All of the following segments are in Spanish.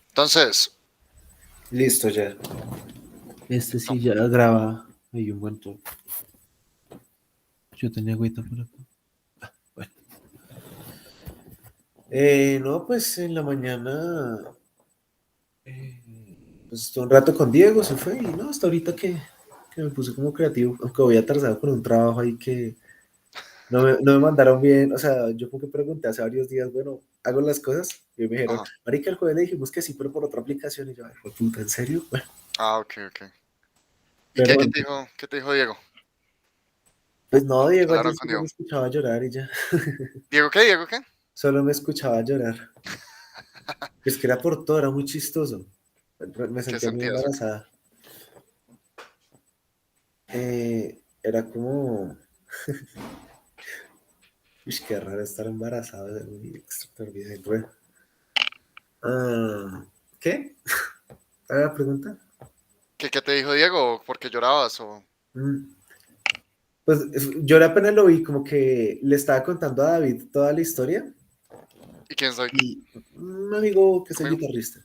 Entonces, Listo ya. Este sí ya graba ahí un buen toque. Yo tenía agüita por acá. Bueno. No, pues en la mañana, pues estuve un rato con Diego, se fue, y no, hasta ahorita que me puse como creativo, aunque voy atrasado con un trabajo ahí que no me mandaron bien, o sea, yo como que pregunté hace varios días, bueno, hago las cosas, y me dijeron, ajá. marica, el jueves le dijimos que sí, pero por otra aplicación, y yo, ay, fue puta, ¿en serio? Bueno, Ah, ok, ok. ¿Y pero qué, bueno, qué te dijo Diego? pues no, ¿Qué Diego hablaron ayer con solo me Diego? escuchaba llorar y ya, ¿Diego qué? ¿Diego qué? solo me escuchaba llorar, es que era por todo, era muy chistoso, me ¿En qué sentía muy sentido eso? embarazada. Era como, uy, qué raro estar embarazado, es muy extraordinario. Bueno, ¿qué? ¿Cuál era la pregunta? ¿Qué te dijo Diego? ¿Por qué llorabas? O... Mm, Pues yo apenas lo vi, como que le estaba contando a David toda la historia ¿Y quién soy? y un amigo que es el ¿Amigo? guitarrista,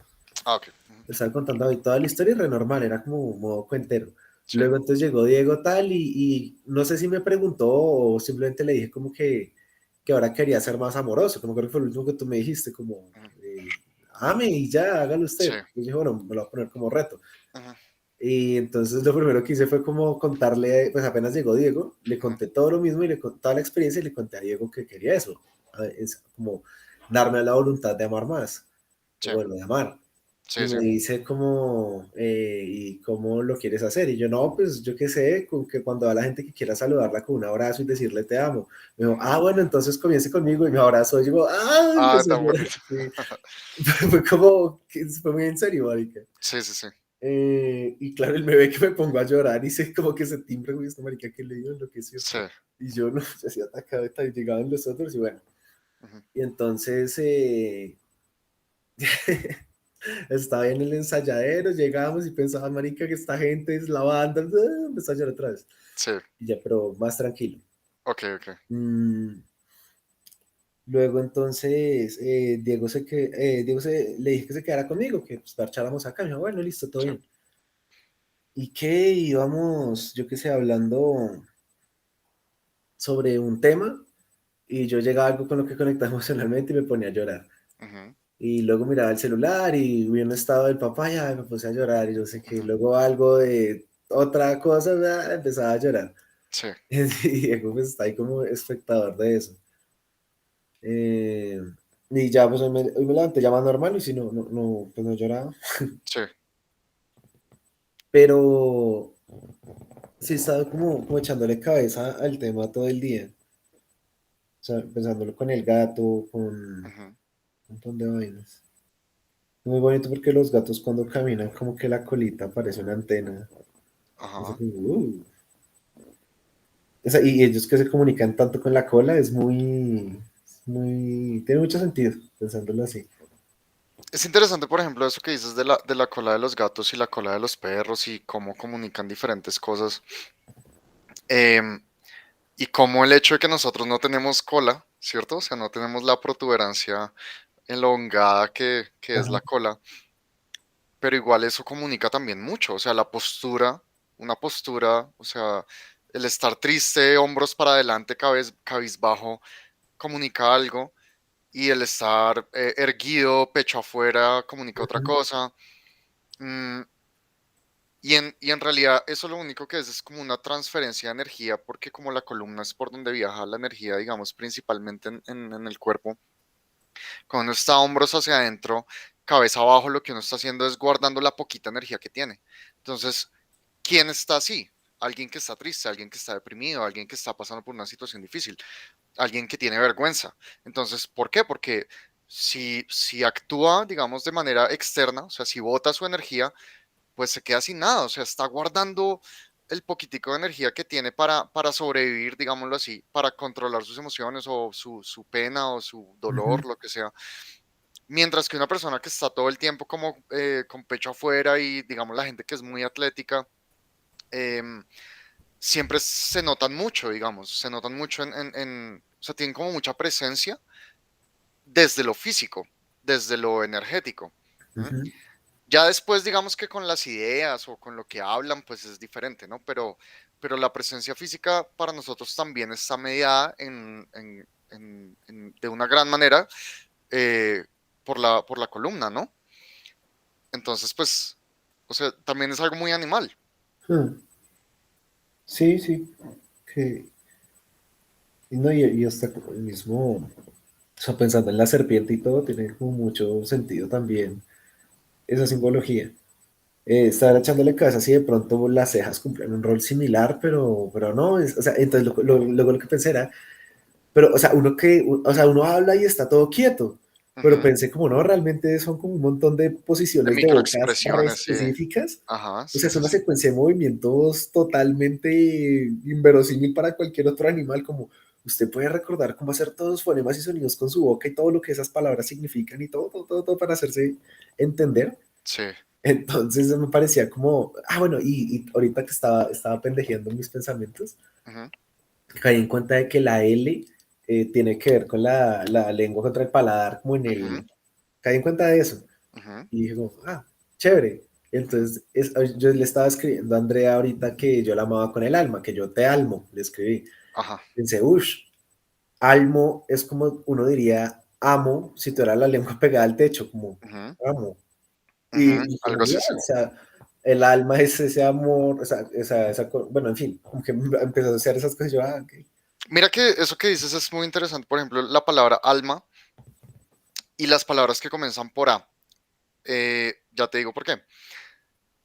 Ah, ok. Ujú. le estaba contando a David toda la historia y re normal, era como un modo cuentero. Sí. Luego entonces llegó Diego tal y no sé si me preguntó o simplemente le dije como que ahora quería ser más amoroso, como creo que fue lo último que tú me dijiste, como Ujú. ame y ya, hágalo Sí. usted. Y yo dije, bueno, me lo voy a poner como reto. Ujú, Y entonces lo primero que hice fue como contarle, pues apenas llegó Diego, le ujú. conté todo lo mismo y le conté toda la experiencia y le conté a Diego que quería eso. Es como darme la voluntad de amar más, o Sí, bueno, de amar. Y sí, sí. me dice como, ¿y cómo lo quieres hacer? Y yo, no, pues yo qué sé, con que cuando va la gente que quiera saludarla con un abrazo y decirle te amo. Me dijo, Ujú. bueno, entonces comience conmigo y me abrazó. Y yo, Ah, empecé a tan llorar. bonito. Sí. Fue como, que fue muy en serio, marica. Sí, sí, sí. Y claro, él me ve que me pongo a llorar y se como que se timbra, güey, esta marica que le dio enloqueció. Sí. Y yo no, se hacía atacado, y llegaban los otros y bueno. Ujú. Y entonces estaba en el ensayadero, llegamos y pensaba, marica, que esta gente es la banda, empezó a llorar otra vez. Sí. Y ya, pero más tranquilo. Ok, ok. Mm, Luego entonces le dije que se quedara conmigo, que pues parcháramos acá. Me dijo, bueno, listo, todo Sí. bien. Y que íbamos, yo qué sé, hablando sobre un tema y yo llegaba algo con lo que conectaba emocionalmente y me ponía a llorar. Ujú, Y luego miraba el celular y vi un estado del papá y ay, me puse a llorar y yo sé que ujú. luego algo de otra cosa empezaba a llorar. Sí. Y Diego pues está ahí como espectador de eso. Eh, y ya pues hoy me levanté ya más normal y si no, pues no lloraba. Sí. Pero sí estaba como echándole cabeza al tema todo el día. O sea, pensándolo con el gato, con un Ujú. montón de vainas. Muy bonito porque los gatos cuando caminan como que la colita parece una antena. Así Ajá. como, y ellos que se comunican tanto con la cola tiene mucho sentido pensándolo así. Es interesante, por ejemplo, eso que dices de la cola de los gatos y la cola de los perros y cómo comunican diferentes cosas. Em, y cómo el hecho de que nosotros no tenemos cola, ¿cierto? O sea, no tenemos la protuberancia elongada que es Ajá. la cola, pero igual eso comunica también mucho. O sea, la postura, una postura, o sea, el estar triste, hombros para adelante, cabizbajo, comunica algo. Y el estar erguido, pecho afuera, comunica otra Ujú, cosa. Mm, y en realidad eso lo único que es como una transferencia de energía, porque como la columna es por donde viaja la energía, digamos, principalmente en el cuerpo, cuando uno está hombros hacia adentro, cabeza abajo, lo que uno está haciendo es guardando la poquita energía que tiene. Entonces, ¿quién está así? Alguien que está triste, alguien que está deprimido, alguien que está pasando por una situación difícil, alguien que tiene vergüenza. Entonces, ¿por qué? Porque si actúa, digamos, de manera externa, o sea, si bota su energía, pues se queda sin nada, o sea, está guardando el poquitico de energía que tiene para sobrevivir, digámoslo así, para controlar sus emociones o su pena o su ujú. dolor, lo que sea. Mientras que una persona que está todo el tiempo como con pecho afuera y digamos la gente que es muy atlética, em, siempre se notan mucho, digamos, se notan mucho o sea, tienen como mucha presencia desde lo físico, desde lo energético. ¿M? Ujú, Ya después, digamos que con las ideas o con lo que hablan, pues es diferente, ¿no? Pero la presencia física para nosotros también está mediada de una gran manera eh, por la columna, ¿no? Entonces, pues, o sea, también es algo muy animal. ujú. Sí, sí, que, y no, y hasta como el mismo, o sea, pensando en la serpiente y todo, tiene como mucho sentido también esa simbología. Estar echándole cabeza así de pronto las cejas cumplen un rol similar, pero no, o sea, entonces luego lo que pensé era, pero, o sea, o sea, uno habla y está todo quieto, pero Ujú. pensé como, no, realmente son como un montón de De posiciones de bocas re microexpresiones, sí. específicas. Ajá, O sea, sí, es sí, una sí. secuencia de movimientos totalmente inverosímil para cualquier otro animal, como usted puede recordar cómo hacer todos los fonemas y sonidos con su boca y todo lo que esas palabras significan y todo para hacerse entender. Sí. Entonces me parecía como, bueno, y ahorita que estaba pendejeando mis pensamientos, Ujú, caí en cuenta de que la L tiene que ver con la lengua contra el paladar, como en ujú, caí en cuenta de eso. ujú, Y dije como, chévere. ujú. Entonces, yo le estaba escribiendo a Andrea ahorita que yo la amaba con el alma, que yo te almo, le escribí. Ajá. Pensé, uff, almo es como uno diría amo si tuviera la lengua pegada al techo, como Ujú, amo. ujú. Y como Algo así, igual, sí. o sea, el alma es ese amor, o sea, bueno, en fin, como que empezó a hacer esas cosas, yo, ok. Mira que eso que dices es muy interesante. Por ejemplo, la palabra alma y las palabras que comienzan por A. Ya te digo por qué.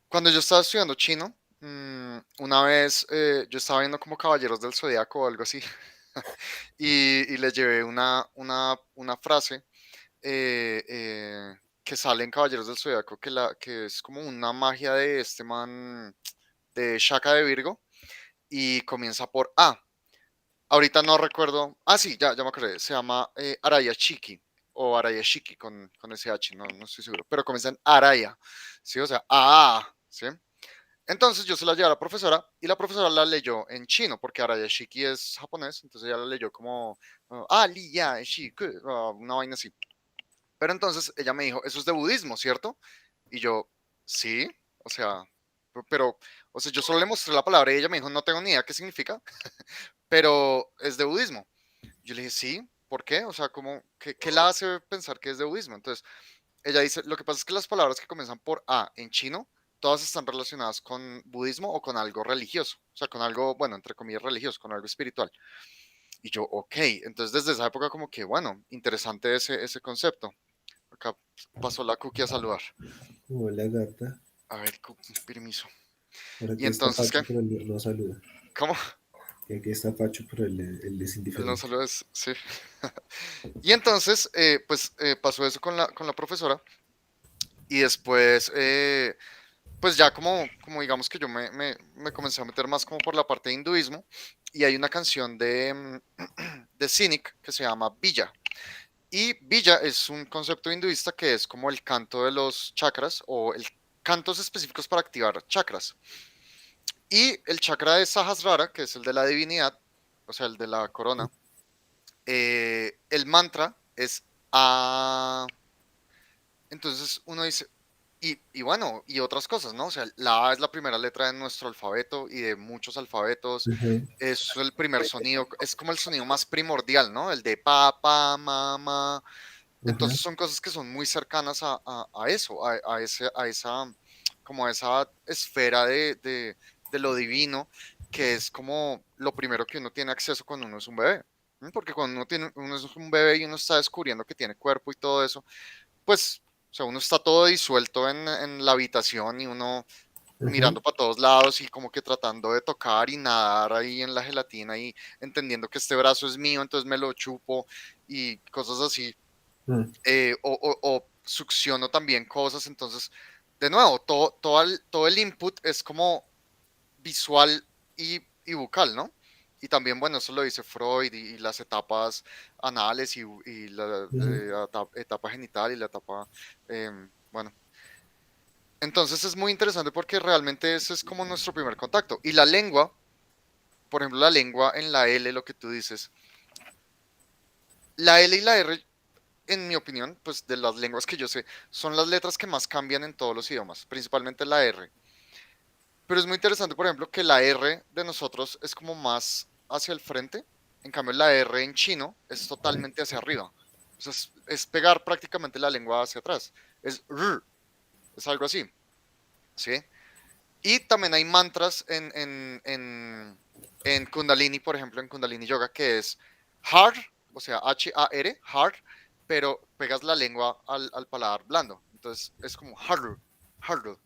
Cuando yo estaba estudiando chino, una vez yo estaba viendo como Caballeros del Zodiaco o algo así, y les llevé una frase que sale en Caballeros del Zodiaco, que es como una magia de este man de Shaka de Virgo, y comienza por A. Ahorita no recuerdo. Ah, sí, ya me acordé. Se llama Araya Chiki o Araya Shiki con ese H, no estoy seguro. Pero comienza en Araya, ¿sí? O sea, ¿sí? Entonces yo se la llevé a la profesora y la profesora la leyó en chino, porque Araya Shiki es japonés, entonces ella la leyó como Li Ya Shiku, una vaina así. Pero entonces ella me dijo, eso es de budismo, ¿cierto? Y yo, sí, o sea, pero, o sea, yo solo le mostré la palabra y ella me dijo, no tengo ni idea qué significa, pero es de budismo. Yo le dije, sí, ¿por qué? O sea, ¿qué la hace pensar que es de budismo? Entonces, ella dice, lo que pasa es que las palabras que comienzan por A en chino, todas están relacionadas con budismo o con algo religioso, o sea, con algo, bueno, entre comillas, religioso, con algo espiritual. Y yo, ok, entonces desde esa época como que, bueno, interesante ese concepto. Acá pasó la cookie a saludar. Hola gata, A ver, permiso. por ¿Y aquí está entonces qué? Pacho, pero él no saluda. ¿Cómo? Y aquí está Pacho, pero él es El no indiferente. solo es, sí. Y entonces, pues pasó eso con la profesora y después, pues ya como digamos que yo me comencé a meter más como por la parte de hinduismo y hay una canción de Cynic que se llama Villa. Y Villa es un concepto hinduista que es como el canto de los chakras o el cantos específicos para activar chakras. Y el chakra de Sahasrara, que es el de la divinidad, o sea, el de la corona, el mantra es A. Entonces uno dice, y bueno, y otras cosas, ¿no? O sea, la A es la primera letra de nuestro alfabeto y de muchos alfabetos. Ujú, Es el primer sonido, es como el sonido más primordial, ¿no? El de pa, ma, ma. ujú, Entonces son cosas que son muy cercanas a eso, como a esa esfera de lo divino, que es como lo primero que uno tiene acceso cuando uno es un bebé. Porque cuando uno es un bebé y uno está descubriendo que tiene cuerpo y todo eso, pues, o sea, uno está todo disuelto en la habitación y uno ujú, mirando para todos lados y como que tratando de tocar y nadar ahí en la gelatina y entendiendo que este brazo es mío, entonces me lo chupo y cosas así. ujú, O succiono también cosas, entonces, de nuevo, todo el input es como visual y bucal, ¿no? Y también, bueno, eso lo dice Freud y las etapas anales y la ujú. etapa genital y la etapa, bueno. Entonces es muy interesante porque realmente ese es como nuestro primer contacto. Y la lengua por ejemplo, la lengua en la L, lo que tú dices, la L y la R, en mi opinión, pues de las lenguas que yo sé, son las letras que más cambian en todos los idiomas, principalmente la R. Pero es muy interesante, por ejemplo, que la R de nosotros es como más hacia el frente, en cambio la R en chino es totalmente hacia arriba. O sea, es pegar prácticamente la lengua hacia atrás. Es r, es algo así, ¿sí? Y también hay mantras en Kundalini, por ejemplo, en Kundalini Yoga, que es hard, o sea, H-A-R, hard, pero pegas la lengua al paladar blando. Entonces es como hard, hard.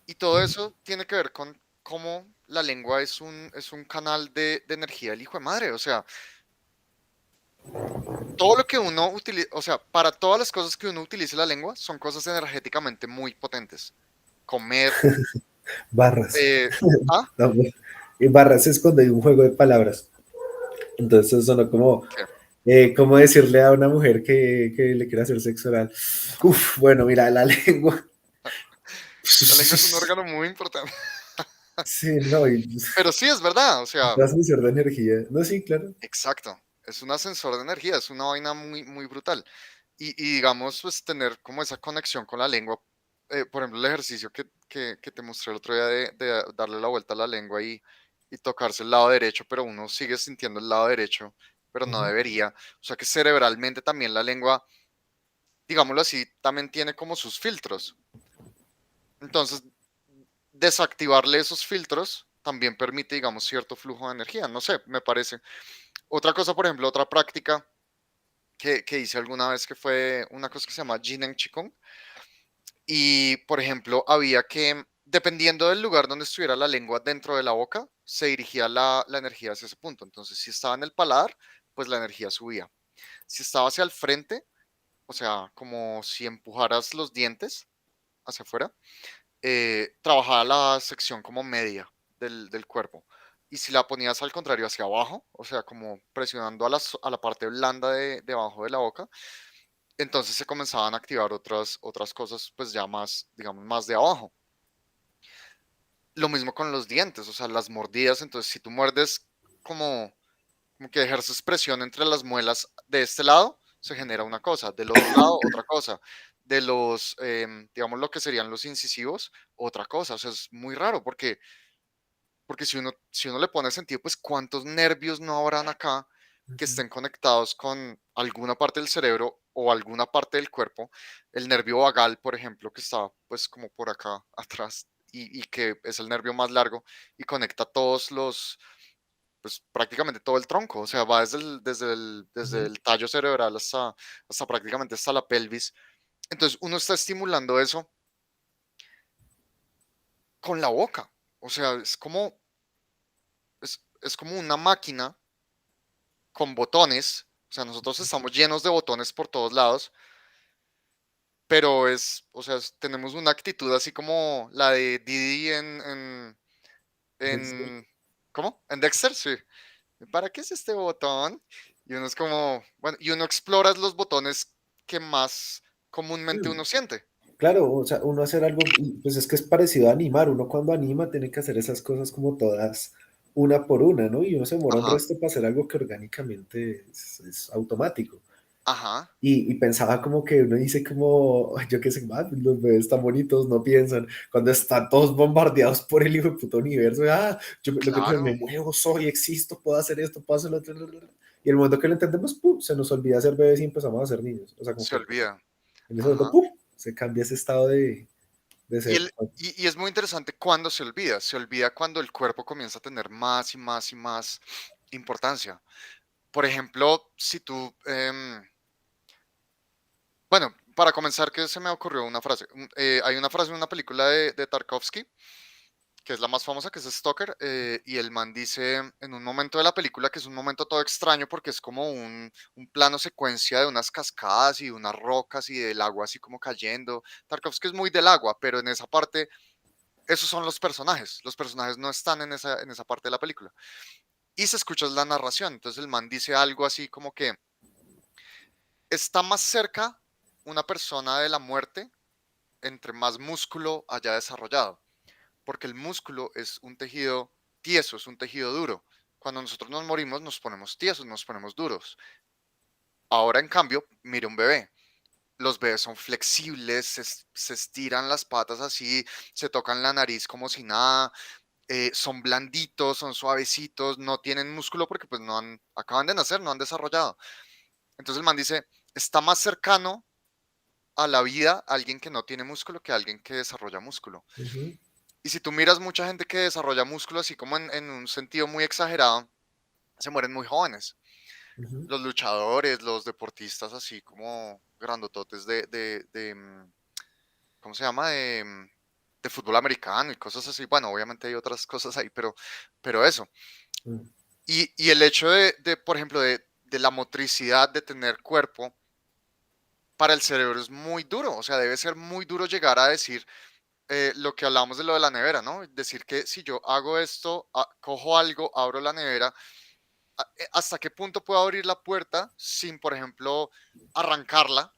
Y todo eso tiene que ver con cómo la lengua es un canal de energía del hijo de madre. O sea, todo lo que uno utiliza, o sea, para todas las cosas que uno utilice la lengua, son cosas energéticamente muy potentes. Comer, Barras. eh, ah, No, pues, y barras es cuando hay un juego de palabras. Entonces eso sonó como, ¿qué? como decirle a una mujer que le quiere hacer sexo oral. Uf, bueno, mira, la lengua. La lengua es un órgano muy importante. Sí, no, y Pero sí, es verdad, o sea, transmisor de energía. No, sí, claro. exacto. Es un ascensor de energía, es una vaina muy, muy brutal. Y digamos, pues tener como esa conexión con la lengua. Por ejemplo, el ejercicio que te mostré el otro día de darle la vuelta a la lengua y tocarse el lado derecho, pero uno sigue sintiendo el lado derecho, pero no Ujú. debería. O sea que cerebralmente también la lengua, digámoslo así, también tiene como sus filtros. Entonces, desactivarle esos filtros también permite, digamos, cierto flujo de energía. No sé, me parece. Otra cosa, por ejemplo, otra práctica que hice alguna vez que fue una cosa que se llama Jinen Chikung. Y, por ejemplo, había que, dependiendo del lugar donde estuviera la lengua dentro de la boca, se dirigía la energía hacia ese punto. Entonces, si estaba en el paladar, pues la energía subía. Si estaba hacia el frente, o sea, como si empujaras los dientes hacia afuera, trabajaba la sección como media del cuerpo. Y si la ponías al contrario hacia abajo, o sea, como presionando a la parte blanda de abajo de la boca, entonces se comenzaban a activar otras cosas, pues ya más, digamos, más de abajo. Lo mismo con los dientes, o sea, las mordidas. Entonces, si tú muerdes como, como que ejerces presión entre las muelas de este lado, se genera una cosa, del otro lado, otra cosa. De los, digamos, lo que serían los incisivos, otra cosa. O sea, es muy raro porque si uno le pone sentido, pues cuántos nervios no habrán acá que Ujú. estén conectados con alguna parte del cerebro o alguna parte del cuerpo. El nervio vagal, por ejemplo, que está pues como por acá atrás y que es el nervio más largo y conecta todos los, pues prácticamente todo el tronco. O sea, va desde Ujú. el tallo cerebral hasta prácticamente hasta la pelvis. Entonces uno está estimulando eso con la boca. O sea, es como una máquina con botones. O sea, nosotros estamos llenos de botones por todos lados, pero o sea, tenemos una actitud así como la de Didi Dexter. en, ¿cómo? En Dexter, sí. ¿Para qué es este botón? Y uno es como, bueno, y uno explora los botones que más comúnmente Mm. uno siente. Claro, o sea, uno hacer algo, y pues es que es parecido a animar. Uno cuando anima tiene que hacer esas cosas como todas, una por una, ¿no? Y uno se demora un Ajá, resto para hacer algo que orgánicamente es automático. ajá, Y pensaba como que uno dice como, yo qué sé, "Ah, los bebés están bonitos, no piensan, cuando están todos bombardeados por el hijo de puto universo, yo lo que pienso, me claro, muevo, soy, existo, puedo hacer esto, puedo hacer lo otro, y el momento que lo entendemos, ¡pum!, se nos olvida ser bebés y empezamos a ser niños, o sea, como se que olvida. en ese momento, Ajá. ¡pum!, se cambia ese estado de Y, ser. y es muy interesante cuando se olvida cuando el cuerpo comienza a tener más y más y más importancia. Por ejemplo, si tú, bueno, para comenzar, que se me ocurrió una frase. Hay una frase en una película de Tarkovsky, que es la más famosa, que es Stalker, y el man dice en un momento de la película, que es un momento todo extraño porque es como un plano secuencia de unas cascadas y de unas rocas y del agua así como cayendo. Tarkovsky es muy del agua, pero en esa parte, esos son los personajes. Los personajes no están en esa parte de la película. Y se escucha la narración. Entonces el man dice algo así como que está más cerca una persona de la muerte entre más músculo haya desarrollado, porque el músculo es un tejido tieso, es un tejido duro. Cuando nosotros nos morimos, nos ponemos tiesos, nos ponemos duros. Ahora, en cambio, mire un bebé. Los bebés son flexibles, se estiran las patas así, se tocan la nariz como si nada, son blanditos, son suavecitos, no tienen músculo porque pues acaban de nacer, no han desarrollado. Entonces el man dice, está más cercano a la vida alguien que no tiene músculo que alguien que desarrolla músculo. Ujú, Y si tú miras mucha gente que desarrolla músculo así como en un sentido muy exagerado, se mueren muy jóvenes. ujú, Los luchadores, los deportistas así como grandototes ¿cómo se llama? De fútbol americano y cosas así. Bueno, obviamente hay otras cosas ahí, pero eso. ujú, Y el hecho por ejemplo, de la motricidad de tener cuerpo, para el cerebro es muy duro. O sea, debe ser muy duro llegar a decir lo que hablamos de lo de la nevera, ¿no? Decir que si yo hago esto, cojo algo, abro la nevera, ¿hasta qué punto puedo abrir la puerta sin, por ejemplo, arrancarla?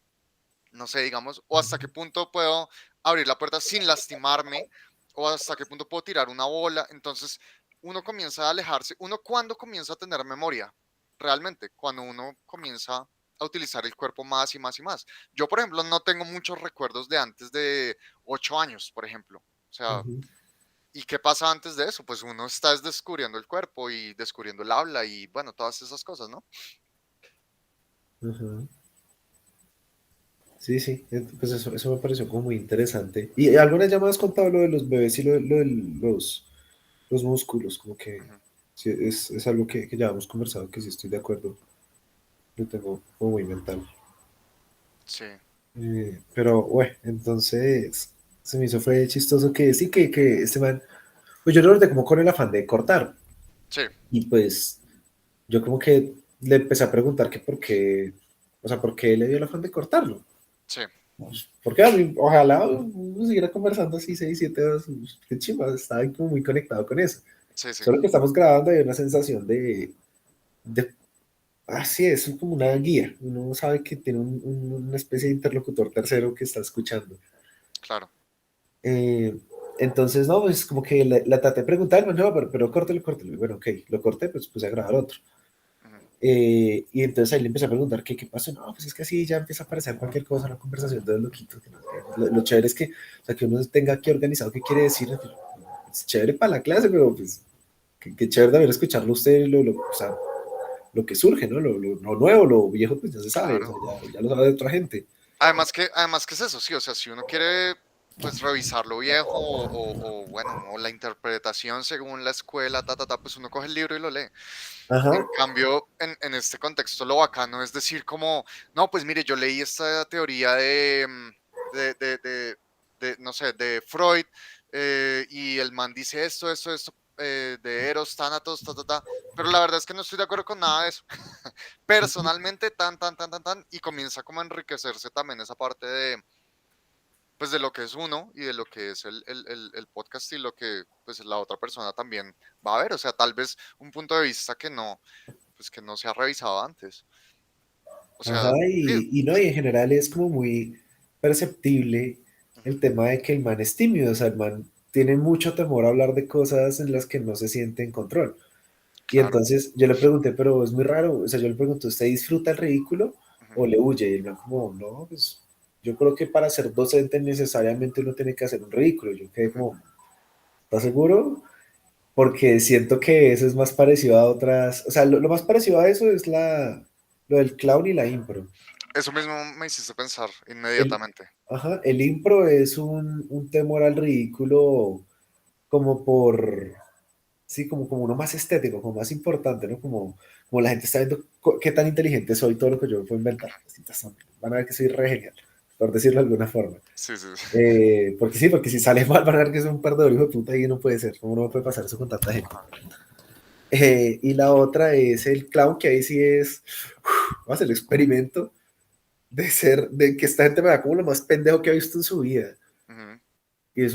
No sé, digamos, o hasta qué punto puedo abrir la puerta sin lastimarme, o hasta qué punto puedo tirar una bola. Entonces, uno comienza a alejarse. Uno cuando comienza a tener memoria, realmente, cuando uno comienza a utilizar el cuerpo más y más y más. Yo, por ejemplo, no tengo muchos recuerdos de antes de 8 años, por ejemplo. O sea, ujú, ¿y qué pasa antes de eso? Pues uno está descubriendo el cuerpo y descubriendo el habla y bueno, todas esas cosas, ¿no? ujú. Sí, sí, pues eso me pareció como muy interesante. Y alguna vez ya me has contado lo de los bebés y lo de los músculos, como que Ujú. sí, es algo que ya hemos conversado, que sí estoy de acuerdo, lo tengo como muy mental. Sí, Pero bueno, entonces se me hizo fue chistoso que sí, que este man, pues yo lo noté como con el afán de cortar. sí, Y pues yo como que le empecé a preguntar que por qué, o sea, por qué le dio el afán de cortarlo. sí, Pues, porque a mí, ojalá uno siguiera conversando así 6, 7 horas, pues, qué chimba, estaba ahí como muy conectado con eso. sí, sí, Solo que estamos grabando hay una sensación de así es como una guía, uno sabe que tiene una especie de interlocutor tercero que está escuchando. claro. Eh, entonces, no, pues como que la traté de preguntar, no, pero córtelo, córtelo. Y bueno, ok, lo corté, pues puse a grabar otro. Ujú. Y entonces ahí le empecé a preguntar qué pasó. No, pues es que así ya empieza a aparecer cualquier cosa, una conversación de los loquitos. Que no sé qué. Lo chévere es que, o sea, que uno tenga aquí organizado qué quiere decir. Pues, es chévere para la clase, pero pues qué chévere también escucharlo usted, o sea, lo que surge, ¿no? Lo nuevo, lo viejo, pues ya se sabe, o sea, Claro. ya lo sabe de otra gente. Además que es eso, sí, o sea, si uno quiere pues revisar lo viejo o, bueno, o la interpretación según la escuela, pues uno coge el libro y lo lee. En Ajá. cambio, en este contexto lo bacano es decir como, no, pues mire, yo leí esta teoría de, de, de, no sé, de Freud, y el man dice esto, de Eros, Thanatos, pero la verdad es que no estoy de acuerdo con nada de eso. Personalmente, y comienza como a enriquecerse también esa parte pues de lo que es uno y de lo que es el podcast y lo que pues la otra persona también va a ver, o sea, tal vez un punto de vista pues que no se ha revisado antes. O Ajá, sea, sí, y no, y en general es como muy perceptible ujú, el tema de que el man es tímido, o sea, el man tiene mucho temor a hablar de cosas en las que no se siente en control. Y claro, entonces yo le pregunté, pero es muy raro, o sea, yo le pregunté, ¿usted disfruta el ridículo ujú, o le huye? Y el man como, no, pues yo creo que para ser docente necesariamente uno tiene que hacer un ridículo. Yo quedé ujú. como, ¿estás seguro? Porque siento que eso es más parecido a otras, o sea, lo más parecido a eso es lo del clown y la impro. Eso mismo me hiciste pensar El, inmediatamente. ajá, el impro es un temor al ridículo como por, sí, como uno más estético, como más importante, ¿no? Como la gente está viendo qué tan inteligente soy, todo lo que yo puedo inventar. Van a ver que soy re genial, por decirlo de alguna forma. Sí, sí, sí. Porque sí, porque si sale mal van a ver que es un perdedor hijo de puta y no puede ser, ¿cómo no puede pasar eso con tanta gente? Ajá. Y la otra es el clown, que ahí sí es, vamos a hacer el experimento de que esta gente me da como lo más pendejo que ha visto en su vida. Ujú. Y es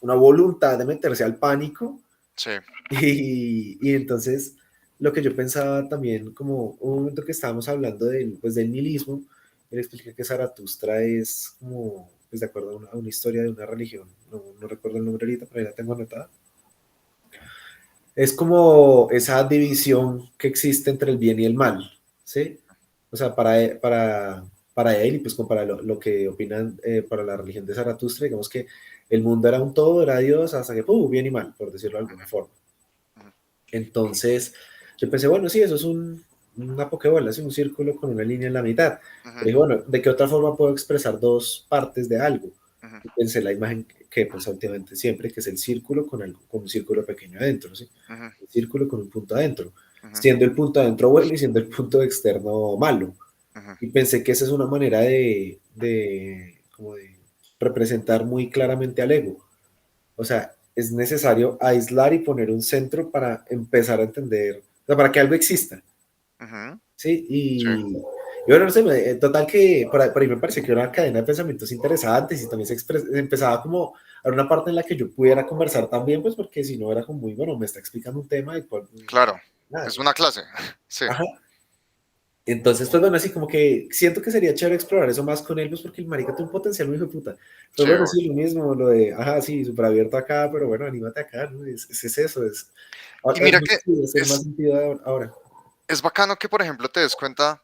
una voluntad de meterse al pánico. Sí, Y entonces lo que yo pensaba también, como un momento que estábamos hablando del nihilismo, él explica que Zaratustra es como, pues de acuerdo a una historia de una religión, no recuerdo el nombre ahorita, pero ahí la tengo anotada, es como esa división que existe entre el bien y el mal, ¿sí? O sea, para él y pues como para lo que opinan para la religión de Zaratustra, digamos que el mundo era un todo, era Dios, hasta que, bien y mal, por decirlo de alguna Ujú, forma. ujú, Entonces, yo pensé, bueno, sí, eso es una pokebola, es un círculo con una línea en la mitad. ujú, Pero dije, bueno, ¿de qué otra forma puedo expresar dos partes de algo? ujú, Y pensé la imagen que pues últimamente siempre, que es el círculo con, algo, con un círculo pequeño adentro, ¿sí? ujú, El círculo con un punto adentro, ujú, siendo el punto adentro bueno y siendo el punto externo malo. ujú, Y pensé que esa es una manera como de representar muy claramente al ego. O sea, es necesario aislar y poner un centro para empezar a entender, o sea, para que algo exista, ujú. ¿sí? Sí, Y bueno, no sé, total que por ahí me pareció que era una cadena de pensamientos interesantes y también empezaba como a una parte en la que yo pudiera conversar también, pues porque si no era como muy, bueno, me está explicando un tema y pues, claro. nada, Es una clase. Sí, ajá. Entonces, pues bueno, así como que siento que sería chévere explorar eso más con él, pues porque el marica tiene un potencial muy hijo de puta. Pues sí, bueno, obvio. sí, lo mismo, lo de, ajá, sí, súper abierto acá, pero bueno, anímate acá, ¿no? Es eso, Y mira no que sé si hacer más es, sentido ahora. es bacano que, por ejemplo, te des cuenta.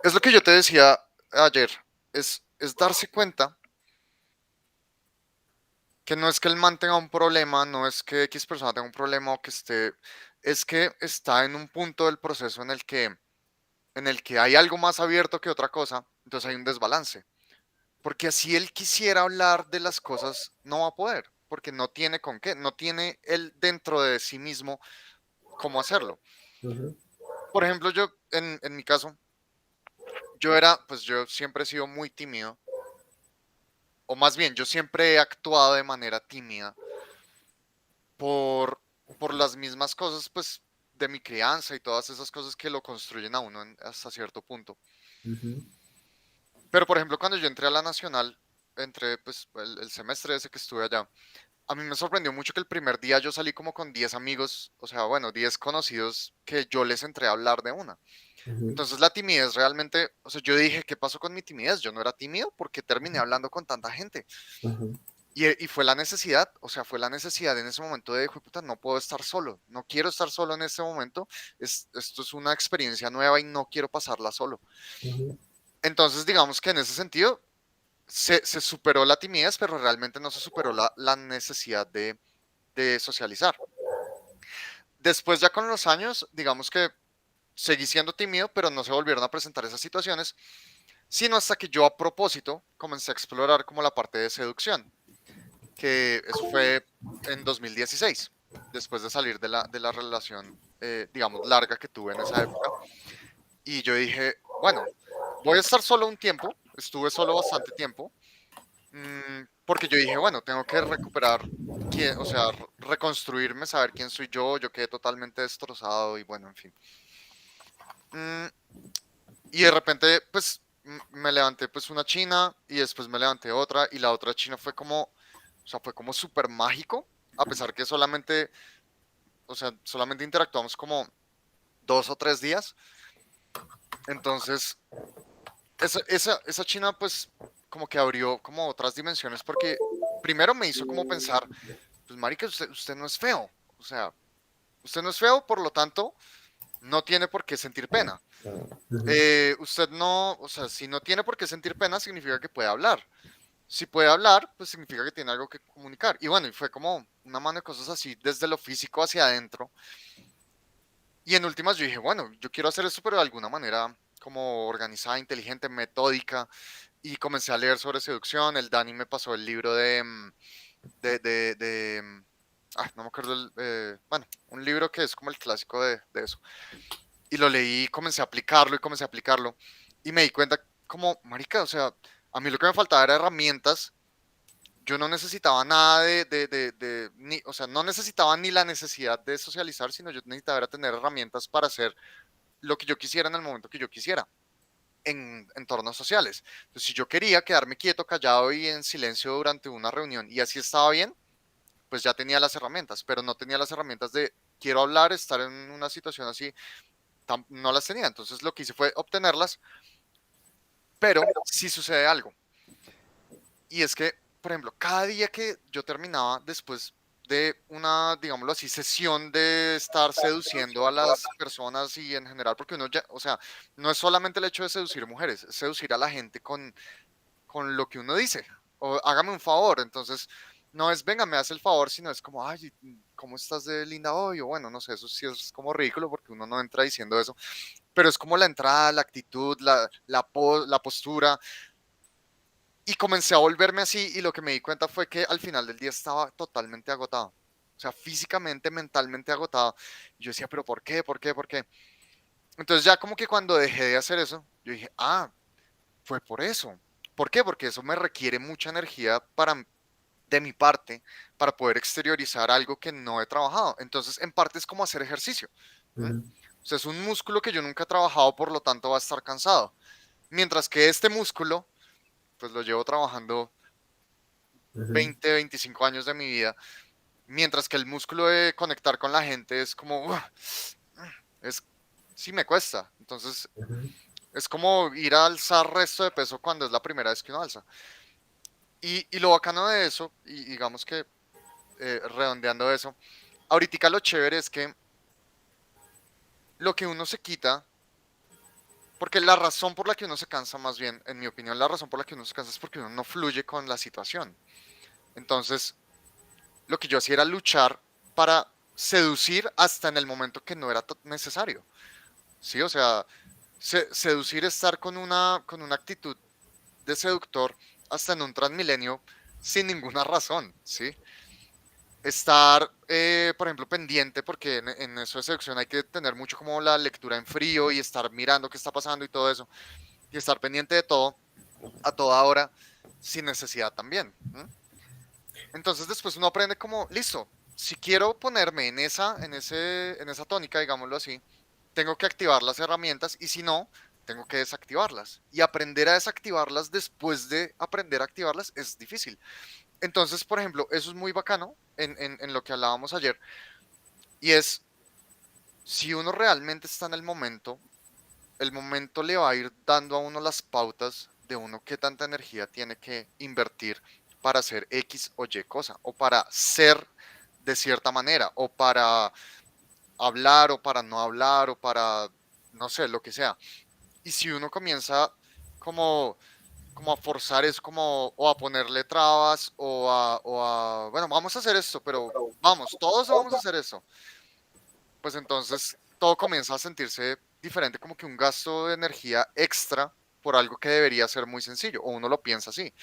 Es lo que yo te decía ayer. Es darse cuenta que no es que el man tenga un problema, no es que X persona tenga un problema o que esté. Es que está en un punto del proceso en el que hay algo más abierto que otra cosa. Entonces hay un desbalance. Porque si él quisiera hablar de las cosas, no va a poder, porque no tiene con qué, no tiene él dentro de sí mismo cómo hacerlo. Ujú, Por ejemplo, yo, en mi caso, pues yo siempre he sido muy tímido, o más bien, yo siempre he actuado de manera tímida por, por las mismas cosas, pues, de mi crianza y todas esas cosas que lo construyen a uno hasta cierto punto. ujú, Pero, por ejemplo, cuando yo entré a la Nacional, entré, pues, el semestre ese que estuve allá, a mí me sorprendió mucho que el primer día yo salí como con 10 amigos, o sea, bueno, 10 conocidos que yo les entré a hablar de una. ujú, Entonces la timidez realmente, o sea, yo dije, ¿qué pasó con mi timidez? Yo no era tímido porque terminé hablando con tanta gente. ujú, Y fue la necesidad, o sea, fue la necesidad en ese momento de, "Jue puta, no puedo estar solo, no quiero estar solo en este momento, esto es una experiencia nueva y no quiero pasarla solo". ujú, Entonces, digamos que en ese sentido se superó la timidez, pero realmente no se superó la necesidad de socializar. Después, ya con los años, digamos que seguí siendo tímido, pero no se volvieron a presentar esas situaciones, sino hasta que yo a propósito comencé a explorar como la parte de seducción, que eso fue en 2016, después de salir de la relación, digamos, larga que tuve en esa época. Y yo dije, bueno, voy a estar solo un tiempo, estuve solo bastante tiempo, porque yo dije, bueno, tengo que recuperar, o sea, reconstruirme, saber quién soy yo quedé totalmente destrozado y bueno, en fin. Mm, y de repente, pues, me levanté pues una china y después me levanté otra y la otra china fue como, o sea, fue como súper mágico, a pesar que solamente, o sea, solamente interactuamos como 2 o 3 días. Entonces, esa china pues como que abrió como otras dimensiones porque primero me hizo como pensar, pues marica, usted no es feo, o sea, usted no es feo, por lo tanto, no tiene por qué sentir pena. ujú, Usted no, o sea, si no tiene por qué sentir pena, significa que puede hablar. Si puede hablar, pues significa que tiene algo que comunicar. Y bueno, y fue como una mano de cosas así, desde lo físico hacia adentro. Y en últimas yo dije, bueno, yo quiero hacer esto, pero de alguna manera como organizada, inteligente, metódica. Y comencé a leer sobre seducción. El Dani me pasó el libro no me acuerdo, bueno, un libro que es como el clásico de eso. Y lo leí, comencé a aplicarlo y comencé a aplicarlo. Y me di cuenta como, marica, o sea, a mí lo que me faltaba era herramientas. Yo no necesitaba nada o sea, no necesitaba ni la necesidad de socializar, sino yo necesitaba era tener herramientas para hacer lo que yo quisiera en el momento que yo quisiera en entornos sociales. Entonces, si yo quería quedarme quieto, callado y en silencio durante una reunión y así estaba bien, pues ya tenía las herramientas, pero no tenía las herramientas de quiero hablar, estar en una situación así, no las tenía. Entonces, lo que hice fue obtenerlas, pero sí sucede algo. Y es que, por ejemplo, cada día que yo terminaba después de una, digámoslo así, sesión de estar seduciendo a las personas y en general, porque uno ya, o sea, no es solamente el hecho de seducir mujeres, es seducir a la gente con lo que uno dice, o hágame un favor, entonces no es venga, me hace el favor, sino es como, ay, ¿cómo estás de linda hoy? O bueno, no sé, eso sí es como ridículo porque uno no entra diciendo eso, pero es como la entrada, la actitud, la postura, y comencé a volverme así y lo que me di cuenta fue que al final del día estaba totalmente agotado. O sea, físicamente, mentalmente agotado. Y yo decía, pero ¿por qué? ¿Por qué? ¿Por qué? Entonces ya como que cuando dejé de hacer eso, yo dije, ah, fue por eso. ¿Por qué? Porque eso me requiere mucha energía de mi parte para poder exteriorizar algo que no he trabajado. Entonces, en parte es como hacer ejercicio. ¿M? Ujú, O sea, es un músculo que yo nunca he trabajado, por lo tanto va a estar cansado. Mientras que este músculo, pues lo llevo trabajando ujú, 20, 25 años de mi vida, mientras que el músculo de conectar con la gente es como, es, sí me cuesta. Entonces, ujú, es como ir a alzar resto de peso cuando es la primera vez que uno alza. Y lo bacano de eso, y digamos que redondeando eso, ahorita lo chévere es que lo que uno se quita, porque la razón por la que uno se cansa, más bien, en mi opinión, la razón por la que uno se cansa es porque uno no fluye con la situación. Entonces, lo que yo hacía era luchar para seducir hasta en el momento que no era necesario. Sí, o sea, seducir, estar con una actitud de seductor hasta en un transmilenio sin ninguna razón, ¿sí? Estar, por ejemplo, pendiente, porque en eso de seducción hay que tener mucho como la lectura en frío y estar mirando qué está pasando y todo eso, y estar pendiente de todo a toda hora sin necesidad también. ¿M? Entonces después uno aprende como, listo, si quiero ponerme en esa tónica, digámoslo así, tengo que activar las herramientas y si no, tengo que desactivarlas. Y aprender a desactivarlas después de aprender a activarlas es difícil. Entonces, por ejemplo, eso es muy bacano en lo que hablábamos ayer y es, si uno realmente está en el momento le va a ir dando a uno las pautas de uno qué tanta energía tiene que invertir para hacer X o Y cosa, o para ser de cierta manera, o para hablar, o para no hablar, o para, no sé, lo que sea. Y si uno comienza como, como a forzar eso, como, o a ponerle trabas, bueno, vamos a hacer esto, pero vamos, todos vamos a hacer eso, pues entonces todo comienza a sentirse diferente, como que un gasto de energía extra por algo que debería ser muy sencillo, o uno lo piensa así.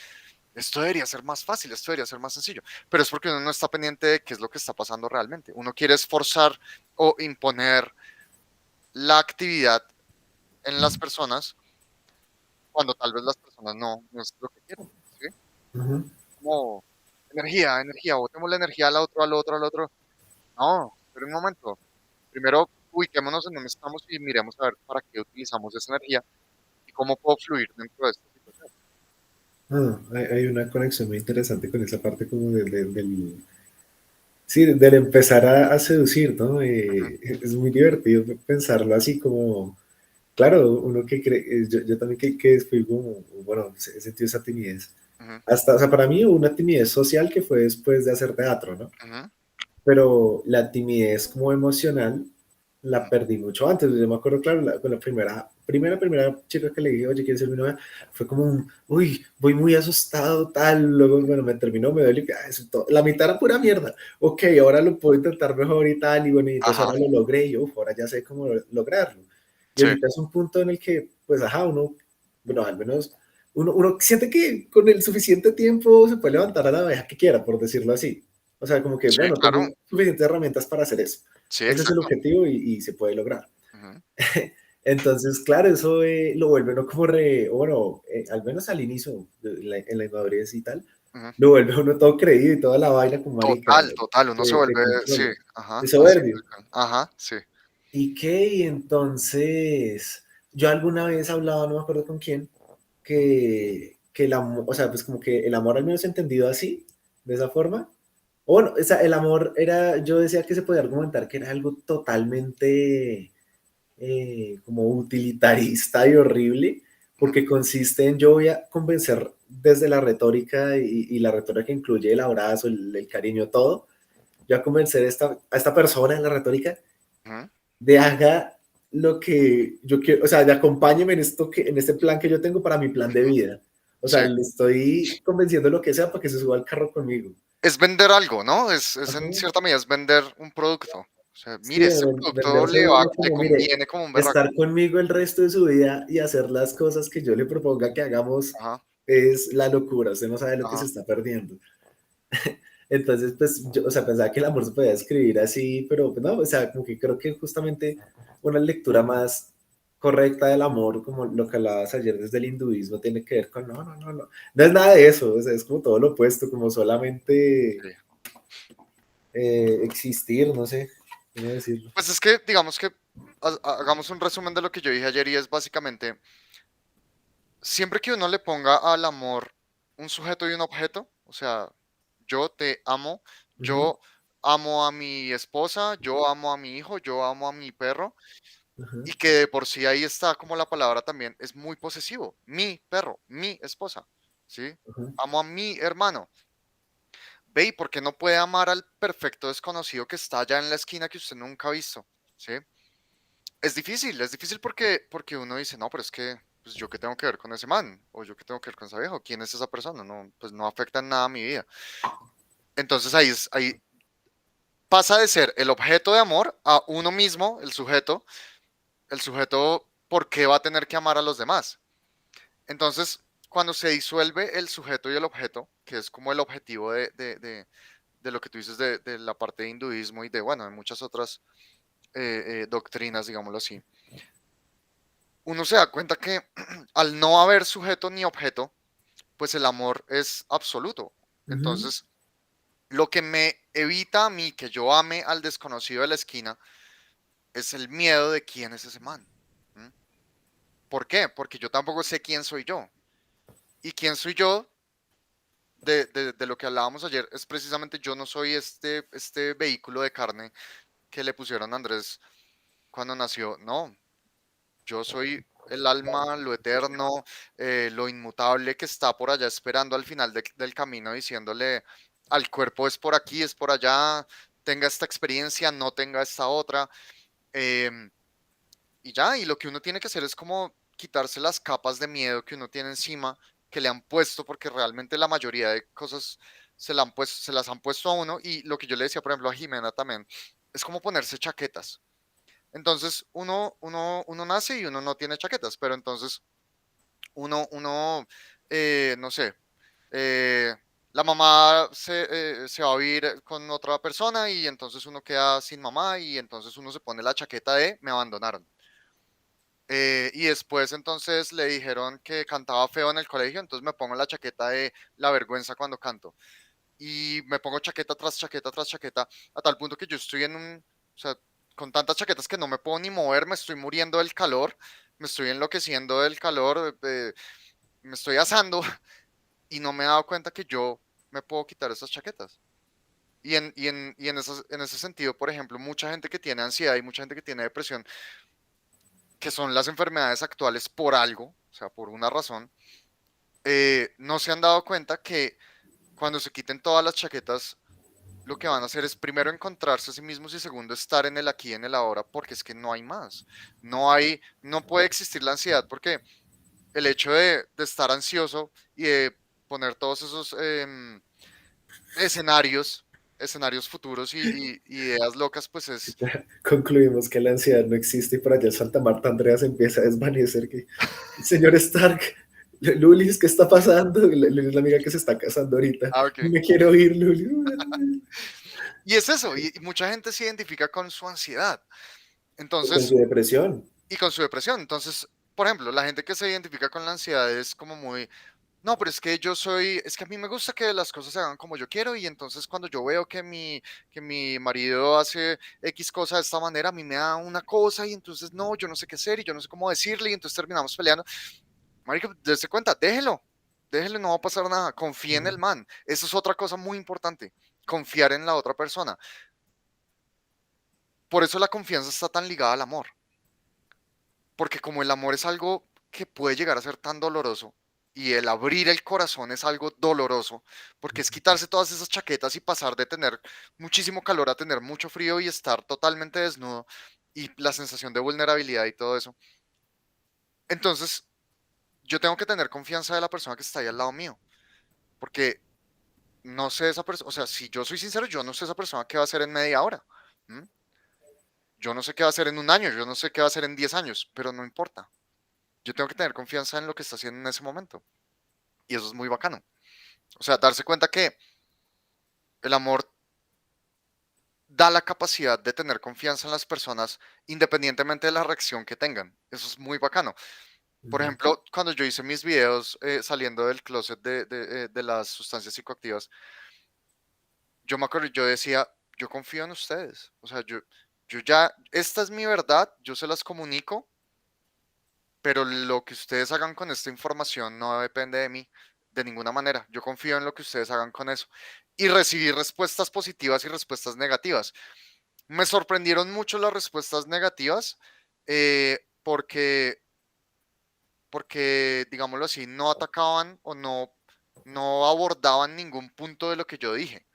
Esto debería ser más fácil, esto debería ser más sencillo, pero es porque uno no está pendiente de qué es lo que está pasando realmente. Uno quiere esforzar o imponer la actividad en las personas cuando tal vez las personas no es lo que quieren, ¿sí? ujú. Como energía, energía, botemos la energía al otro, al otro, al otro. No, pero un momento. Primero, ubiquémonos en dónde estamos y miremos a ver para qué utilizamos esa energía y cómo puedo fluir dentro de esta situación. Hay una conexión muy interesante con esa parte como del, sí, del empezar a seducir, ¿no? Ujú, Es muy divertido pensarlo así como, claro, uno que cree, yo también que fui como, bueno, he sentido esa timidez. ujú, Hasta, o sea, para mí hubo una timidez social que fue después de hacer teatro, ¿no? ujú, Pero la timidez como emocional la ujú, perdí mucho antes. Yo me acuerdo, claro, con la primera chica que le dije, oye, ¿quieres ser mi novia? Fue como un, uy, voy muy asustado, tal. Luego, bueno, me terminó, me duele, la mitad era pura mierda. Ok, ahora lo puedo intentar mejor y tal. Y bueno, y entonces ajá, ahora lo logré y yo, ahora ya sé cómo lograrlo. Y sí, ahorita es un punto en el que, pues, ajá, uno, bueno, al menos uno siente que con el suficiente tiempo se puede levantar a la vieja que quiera, por decirlo así. O sea, como que, sí, bueno, claro, tengo suficientes herramientas para hacer eso. sí, Ese es el exacto. objetivo y se puede lograr. Ujú, Entonces, claro, eso lo vuelve uno como re, bueno, al menos al inicio, en la inmadurez y tal, ujú. lo vuelve uno todo creído y toda la vaina con marica Total, total, uno se de vuelve, sí, control, de ajá, así, soberbio. ajá, sí. Y que entonces, yo alguna vez hablaba, no me acuerdo con quién, que el amor, o sea, pues como que el amor al menos entendido así, de esa forma. O bueno, o sea, el amor era, yo decía que se podía argumentar que era algo totalmente como utilitarista y horrible, Ujú, porque consiste en yo voy a convencer desde la retórica y la retórica incluye el abrazo, el cariño, todo, yo a convencer a esta persona en la retórica Ujú. de haga lo que yo quiero, o sea, de acompáñeme en esto en este plan que yo tengo para mi plan de Ujú. vida. O sea, Sí. le estoy convenciendo lo que sea para que se suba al carro conmigo. Es vender algo, ¿no? Es Ajá. en cierta medida es vender un producto. O sea, Sí, mire, este producto vendérselo a uno le como, mire, conviene como un estar berraco. conmigo el resto de su vida y hacer las cosas que yo le proponga que hagamos Ajá, es la locura, usted no sabe lo que se ajá. está perdiendo. Entonces, pues, yo, o sea, pensaba que el amor se podía escribir así, pero pues, no, o sea, como que creo que justamente una lectura más correcta del amor, como lo que hablabas ayer desde el hinduismo, tiene que ver con, no es nada de eso, o sea, es como todo lo opuesto, como solamente Sí. existir, no sé cómo decirlo. Pues es que, digamos que hagamos un resumen de lo que yo dije ayer y es básicamente, siempre que uno le ponga al amor un sujeto y un objeto, o sea, yo te amo, Ujú, yo amo a mi esposa, yo amo a mi hijo, yo amo a mi perro, ajá, y que de por sí ahí está como la palabra también, es muy posesivo. Mi perro, mi esposa, ¿sí? ajá, Amo a mi hermano. Ve, ¿y por qué no puede amar al perfecto desconocido que está allá en la esquina que usted nunca ha visto? ¿Sí? Es difícil porque uno dice, no, pero es que, pues yo qué tengo que ver con ese man, o yo qué tengo que ver con esa vieja, o quién es esa persona, no, pues no afecta en nada a mi vida. Entonces ahí pasa de ser el objeto de amor a uno mismo, el sujeto, ¿por qué va a tener que amar a los demás? Entonces, cuando se disuelve el sujeto y el objeto, que es como el objetivo de lo que tú dices de la parte de hinduismo y de, bueno, de muchas otras doctrinas, digámoslo así, uno se da cuenta que al no haber sujeto ni objeto, pues el amor es absoluto. ujú, Entonces, lo que me evita a mí que yo ame al desconocido de la esquina es el miedo de quién es ese man. ¿M? ¿Por qué? Porque yo tampoco sé quién soy yo. Y quién soy yo de lo que hablábamos ayer es precisamente yo no soy este vehículo de carne que le pusieron a Andrés cuando nació. No, yo soy el alma, lo eterno, lo inmutable que está por allá esperando al final del camino diciéndole al cuerpo es por aquí, es por allá, tenga esta experiencia, no tenga esta otra. em, y ya, y lo que uno tiene que hacer es como quitarse las capas de miedo que uno tiene encima, que le han puesto, porque realmente la mayoría de cosas se las han puesto a uno. Y lo que yo le decía, por ejemplo, a Jimena también, es como ponerse chaquetas. Entonces, uno nace y uno no tiene chaquetas, pero entonces uno no sé, eh, la mamá se va a vivir con otra persona y entonces uno queda sin mamá y entonces uno se pone la chaqueta de me abandonaron. Y después entonces le dijeron que cantaba feo en el colegio, entonces me pongo la chaqueta de la vergüenza cuando canto. Y me pongo chaqueta tras chaqueta tras chaqueta, a tal punto que yo estoy o sea, con tantas chaquetas que no me puedo ni mover, me estoy muriendo del calor, me estoy enloqueciendo del calor, me estoy asando y no me he dado cuenta que yo me puedo quitar esas chaquetas. En ese sentido, por ejemplo, mucha gente que tiene ansiedad y mucha gente que tiene depresión, que son las enfermedades actuales por algo, o sea, por una razón, no se han dado cuenta que cuando se quiten todas las chaquetas, lo que van a hacer es primero encontrarse a sí mismos y segundo estar en el aquí y en el ahora, porque es que no hay más. No puede existir la ansiedad porque el hecho de estar ansioso y de poner todos esos escenarios, escenarios futuros y ideas locas, pues es, concluimos que la ansiedad no existe y por allá Santa Marta Andrea se empieza a desvanecer. Que, señor Stark, Lulis, ¿qué está pasando? Lulis es la amiga que se está casando ahorita. ok. Me quiero ir, Lulis. Y es eso, y mucha gente se identifica con su ansiedad. O con su Entonces, depresión. y con su depresión. Entonces, por ejemplo, la gente que se identifica con la ansiedad es como muy, no, pero es que es que a mí me gusta que las cosas se hagan como yo quiero y entonces cuando yo veo que mi marido hace X cosa de esta manera, a mí me da una cosa y entonces no, yo no sé qué hacer y yo no sé cómo decirle y entonces terminamos peleando. Marica, dése cuenta, déjelo, no va a pasar nada, confía en el man. Eso es otra cosa muy importante, confiar en la otra persona. Por eso la confianza está tan ligada al amor, porque como el amor es algo que puede llegar a ser tan doloroso y el abrir el corazón es algo doloroso, porque es quitarse todas esas chaquetas y pasar de tener muchísimo calor a tener mucho frío y estar totalmente desnudo y la sensación de vulnerabilidad y todo eso. Entonces, yo tengo que tener confianza de la persona que está ahí al lado mío, porque no sé esa persona, o sea, si yo soy sincero, yo no sé esa persona qué va a hacer en media hora. ¿M? Yo no sé qué va a hacer en un año, yo no sé qué va a hacer en 10 años, pero no importa. Yo tengo que tener confianza en lo que está haciendo en ese momento. Y eso es muy bacano. O sea, darse cuenta que el amor da la capacidad de tener confianza en las personas independientemente de la reacción que tengan. Eso es muy bacano. Por Ujú, ejemplo, cuando yo hice mis videos saliendo del closet de las sustancias psicoactivas, yo me acuerdo, yo decía, yo confío en ustedes. O sea, yo ya, esta es mi verdad, yo se las comunico, pero lo que ustedes hagan con esta información no depende de mí de ninguna manera. Yo confío en lo que ustedes hagan con eso. Y recibí respuestas positivas y respuestas negativas. Me sorprendieron mucho las respuestas negativas porque, digámoslo así, no atacaban o no abordaban ningún punto de lo que yo dije.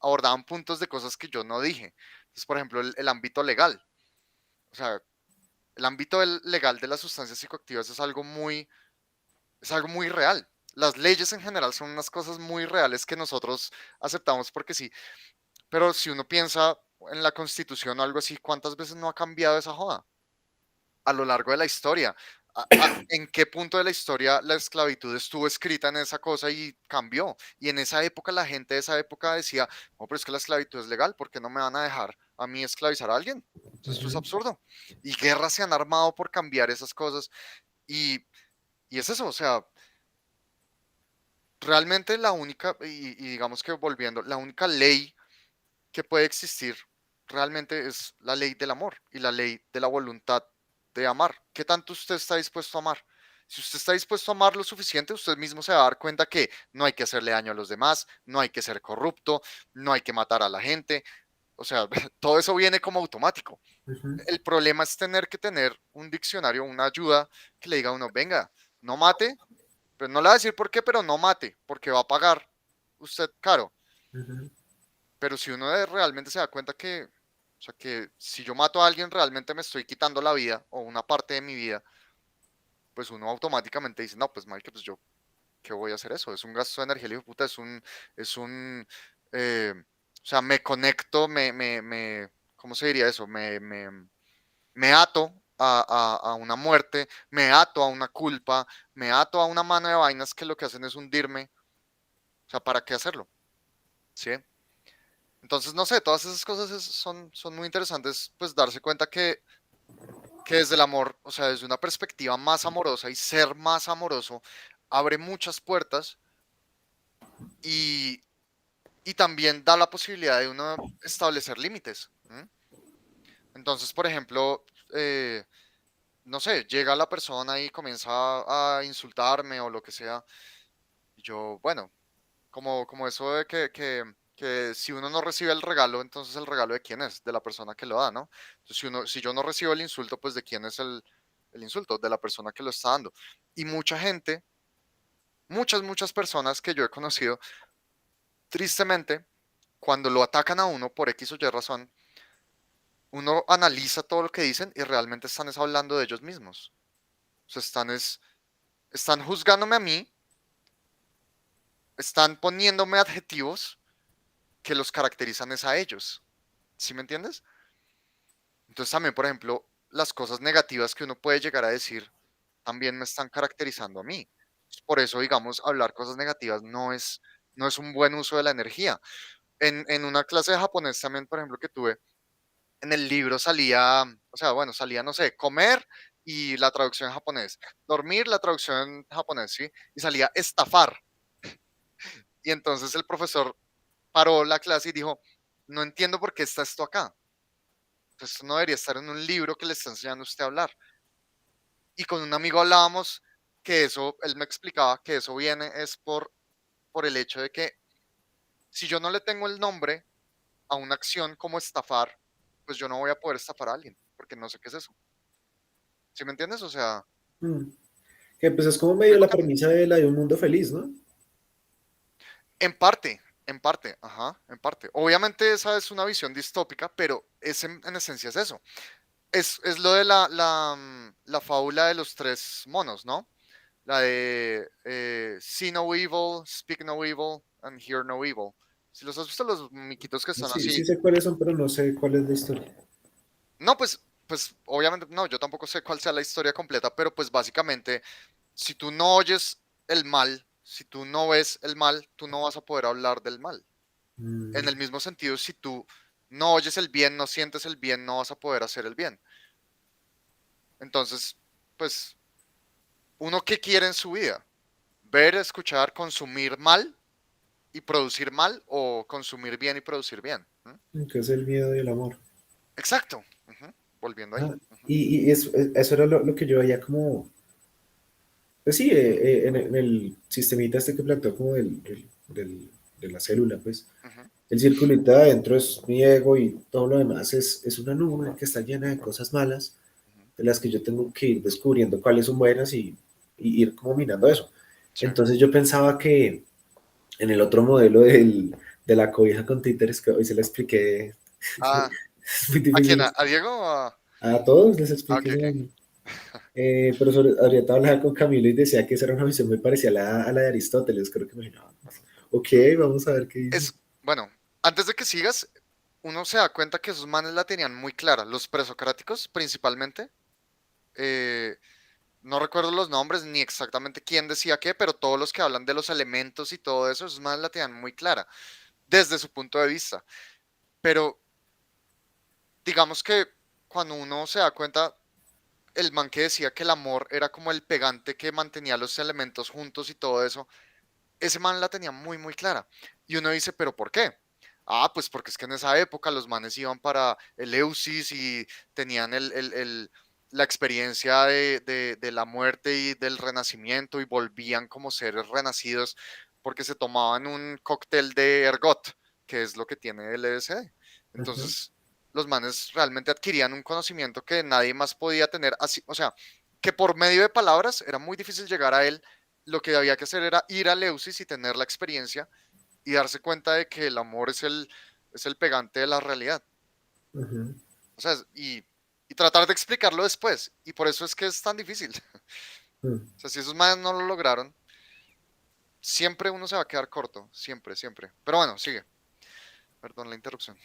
Abordaban puntos de cosas que yo no dije. Entonces, por ejemplo, el ámbito legal. O sea, el ámbito legal de las sustancias psicoactivas es algo muy real. Las leyes en general son unas cosas muy reales que nosotros aceptamos porque sí. Pero si uno piensa en la constitución o algo así, ¿cuántas veces no ha cambiado esa joda a lo largo de la historia? ¿En qué punto de la historia la esclavitud estuvo escrita en esa cosa y cambió? Y en esa época la gente de esa época decía, no, pero es que la esclavitud es legal, ¿por qué no me van a dejar a mí esclavizar a alguien? Esto es ujú, absurdo. Y guerras se han armado por cambiar esas cosas. Y, y es eso, o sea, realmente la única, y digamos que volviendo, la única ley que puede existir realmente es la ley del amor y la ley de la voluntad de amar. ¿Qué tanto usted está dispuesto a amar? Si usted está dispuesto a amar lo suficiente, usted mismo se va a dar cuenta que no hay que hacerle daño a los demás, no hay que ser corrupto, no hay que matar a la gente. O sea, todo eso viene como automático. ujú, El problema es tener que tener un diccionario, una ayuda que le diga a uno, venga, no mate, pero no le va a decir por qué, pero no mate, porque va a pagar usted caro. ujú, Pero si uno realmente se da cuenta que, o sea, que si yo mato a alguien realmente me estoy quitando la vida o una parte de mi vida, pues uno automáticamente dice, no, pues mal que pues yo, ¿qué voy a hacer eso? Es un gasto de energía, el hijo de puta, o sea, me conecto, ¿cómo se diría eso? Me ato a una muerte, me ato a una culpa, me ato a una mano de vainas que lo que hacen es hundirme. O sea, ¿para qué hacerlo? ¿Sí? Entonces, no sé, todas esas cosas son muy interesantes, pues darse cuenta que desde el amor, o sea, desde una perspectiva más amorosa y ser más amoroso, abre muchas puertas y, y también da la posibilidad de uno establecer límites. ¿M? Entonces, por ejemplo, no sé, llega la persona y comienza a insultarme o lo que sea, y yo, bueno, como eso de que si uno no recibe el regalo, entonces el regalo de quién es, de la persona que lo da, ¿no? Entonces, si yo no recibo el insulto, pues de quién es el insulto, de la persona que lo está dando. Y mucha gente, muchas personas que yo he conocido, tristemente, cuando lo atacan a uno por X o Y razón, uno analiza todo lo que dicen y realmente están es hablando de ellos mismos. O sea, están juzgándome a mí, están poniéndome adjetivos que los caracterizan es a ellos. ¿Sí me entiendes? Entonces también, por ejemplo, las cosas negativas que uno puede llegar a decir también me están caracterizando a mí. Por eso, digamos, hablar cosas negativas no es un buen uso de la energía. En una clase de japonés también, por ejemplo, que tuve, en el libro salía, o sea, bueno, salía, no sé, comer y la traducción en japonés, dormir, la traducción en japonés, ¿sí? Y salía estafar. Y entonces el profesor paró la clase y dijo, no entiendo por qué está esto acá. Pues esto no debería estar en un libro que le está enseñando a usted a hablar. Y con un amigo hablábamos que eso, él me explicaba que eso viene es por el hecho de que si yo no le tengo el nombre a una acción como estafar, pues yo no voy a poder estafar a alguien, porque no sé qué es eso. ¿Sí me entiendes? O sea, mm. Que pues es como Muy medio la bacano. premisa de la de un mundo feliz, ¿no? En parte, ajá, en parte. Obviamente esa es una visión distópica, pero en esencia es eso. Es lo de la fábula de los tres monos, ¿no? La de see no evil, speak no evil, and hear no evil. Si los has visto los miquitos que están Sí, sí así. sé cuáles son, pero no sé cuál es la historia. No, pues obviamente, no, yo tampoco sé cuál sea la historia completa, pero pues básicamente, si tú no oyes el mal, si tú no ves el mal, tú no vas a poder hablar del mal. En Mm, el mismo sentido, si tú no oyes el bien, no sientes el bien, no vas a poder hacer el bien. Entonces, pues, ¿uno qué quiere en su vida? ¿Ver, escuchar, consumir mal y producir mal o consumir bien y producir bien? ¿Mm? que es el miedo y el amor. Exacto. Ujú. Volviendo ahí. Ah, Ujú, y eso era lo que yo veía como, pues sí, en el sistemita este que planteó como de la célula, pues ujú, el circulito de adentro es mi ego y todo lo demás es una nube que está llena de cosas malas, ujú. de las que yo tengo que ir descubriendo cuáles son buenas y ir como minando eso. Sí. Entonces yo pensaba que en el otro modelo de la cobija con títeres, que hoy se lo expliqué, Ah, es muy ¿a quién? difícil. ¿A Diego? A todos les Ah, expliqué ok, ese ok. vaina. Pero ahorita hablaba con Camilo y decía que esa era una visión muy parecida a la de Aristóteles, creo que me dijo, "No, ok, vamos a ver qué dice". Bueno, antes de que sigas, uno se da cuenta que esos manes la tenían muy clara, los presocráticos principalmente. eh, no recuerdo los nombres ni exactamente quién decía qué, pero todos los que hablan de los elementos y todo eso, esos manes la tenían muy clara, desde su punto de vista. Pero digamos que cuando uno se da cuenta, el man que decía que el amor era como el pegante que mantenía los elementos juntos y todo eso, ese man la tenía muy, muy clara. Y uno dice, ¿pero por qué? Ah, pues porque es que en esa época los manes iban para el Eleusis y tenían la experiencia de la muerte y del renacimiento y volvían como seres renacidos porque se tomaban un cóctel de ergot, que es lo que tiene el LSD. Ajá, Entonces, los manes realmente adquirían un conocimiento que nadie más podía tener así, o sea, que por medio de palabras era muy difícil llegar a él. Lo que había que hacer era ir a Leusis y tener la experiencia y darse cuenta de que el amor es el pegante de la realidad. ajá, O sea, y tratar de explicarlo después. Y por eso es que es tan difícil. ajá. O sea, si esos manes no lo lograron, siempre uno se va a quedar corto. Siempre, siempre. Pero bueno, sigue. Perdón la interrupción.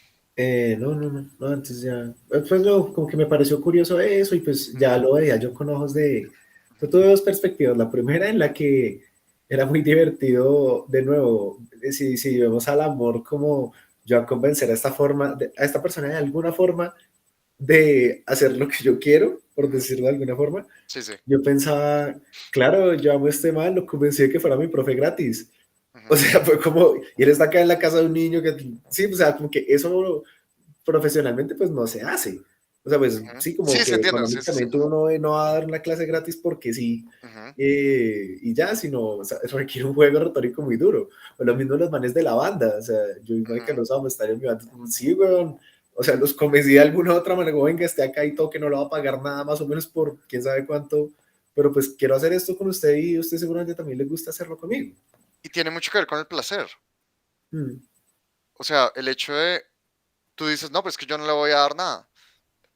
No, antes ya, pues no, como que me pareció curioso eso y pues ya Ujú, lo veía yo con ojos de, yo ujú, tuve dos perspectivas, la primera en la que era muy divertido, de nuevo, si vemos al amor como yo a convencer a esta forma, a esta persona de alguna forma de hacer lo que yo quiero, por ujú. decirlo de alguna forma, Sí, sí. yo pensaba, claro, yo amo a este man, lo convencí de que fuera mi profe gratis. O Ujú, sea, fue como, y él está acá en la casa de un niño que, sí, o sea, como que eso profesionalmente pues no se hace. O sea, pues ujú. sí, como Sí, se que entiende. Sí, sí, sí. económicamente uno no va a dar una clase gratis porque sí, Ujú, y ya, sino, o sea, requiere un juego retórico muy duro. O lo mismo los manes de la banda, o sea, yo igual que ujú, los amo, estar en mi banda, como, sí, weón, o sea, los convencí de alguna otra manera, como, venga, esté acá y todo, que no lo va a pagar nada, más o menos por quién sabe cuánto, pero pues quiero hacer esto con usted y usted seguramente también le gusta hacerlo conmigo. y tiene mucho que ver con el placer. Mm, O sea, el hecho de, tú dices, no, pues que yo no le voy a dar nada.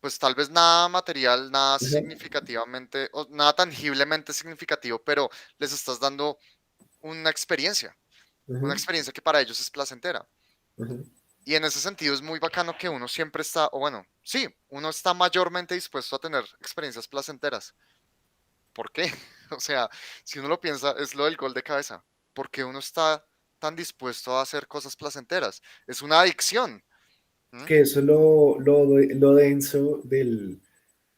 Pues tal vez nada material, nada ajá, significativamente, o nada tangiblemente significativo, pero les estás dando ajá, una experiencia que para ellos es placentera. ajá, Y en ese sentido es muy bacano que uno siempre está, o bueno, sí, uno está mayormente dispuesto a tener experiencias placenteras. ¿Por qué? O sea, si uno lo piensa, es lo del gol de cabeza. ¿Por qué uno está tan dispuesto a hacer cosas placenteras? Es una adicción. ¿M? que eso es lo denso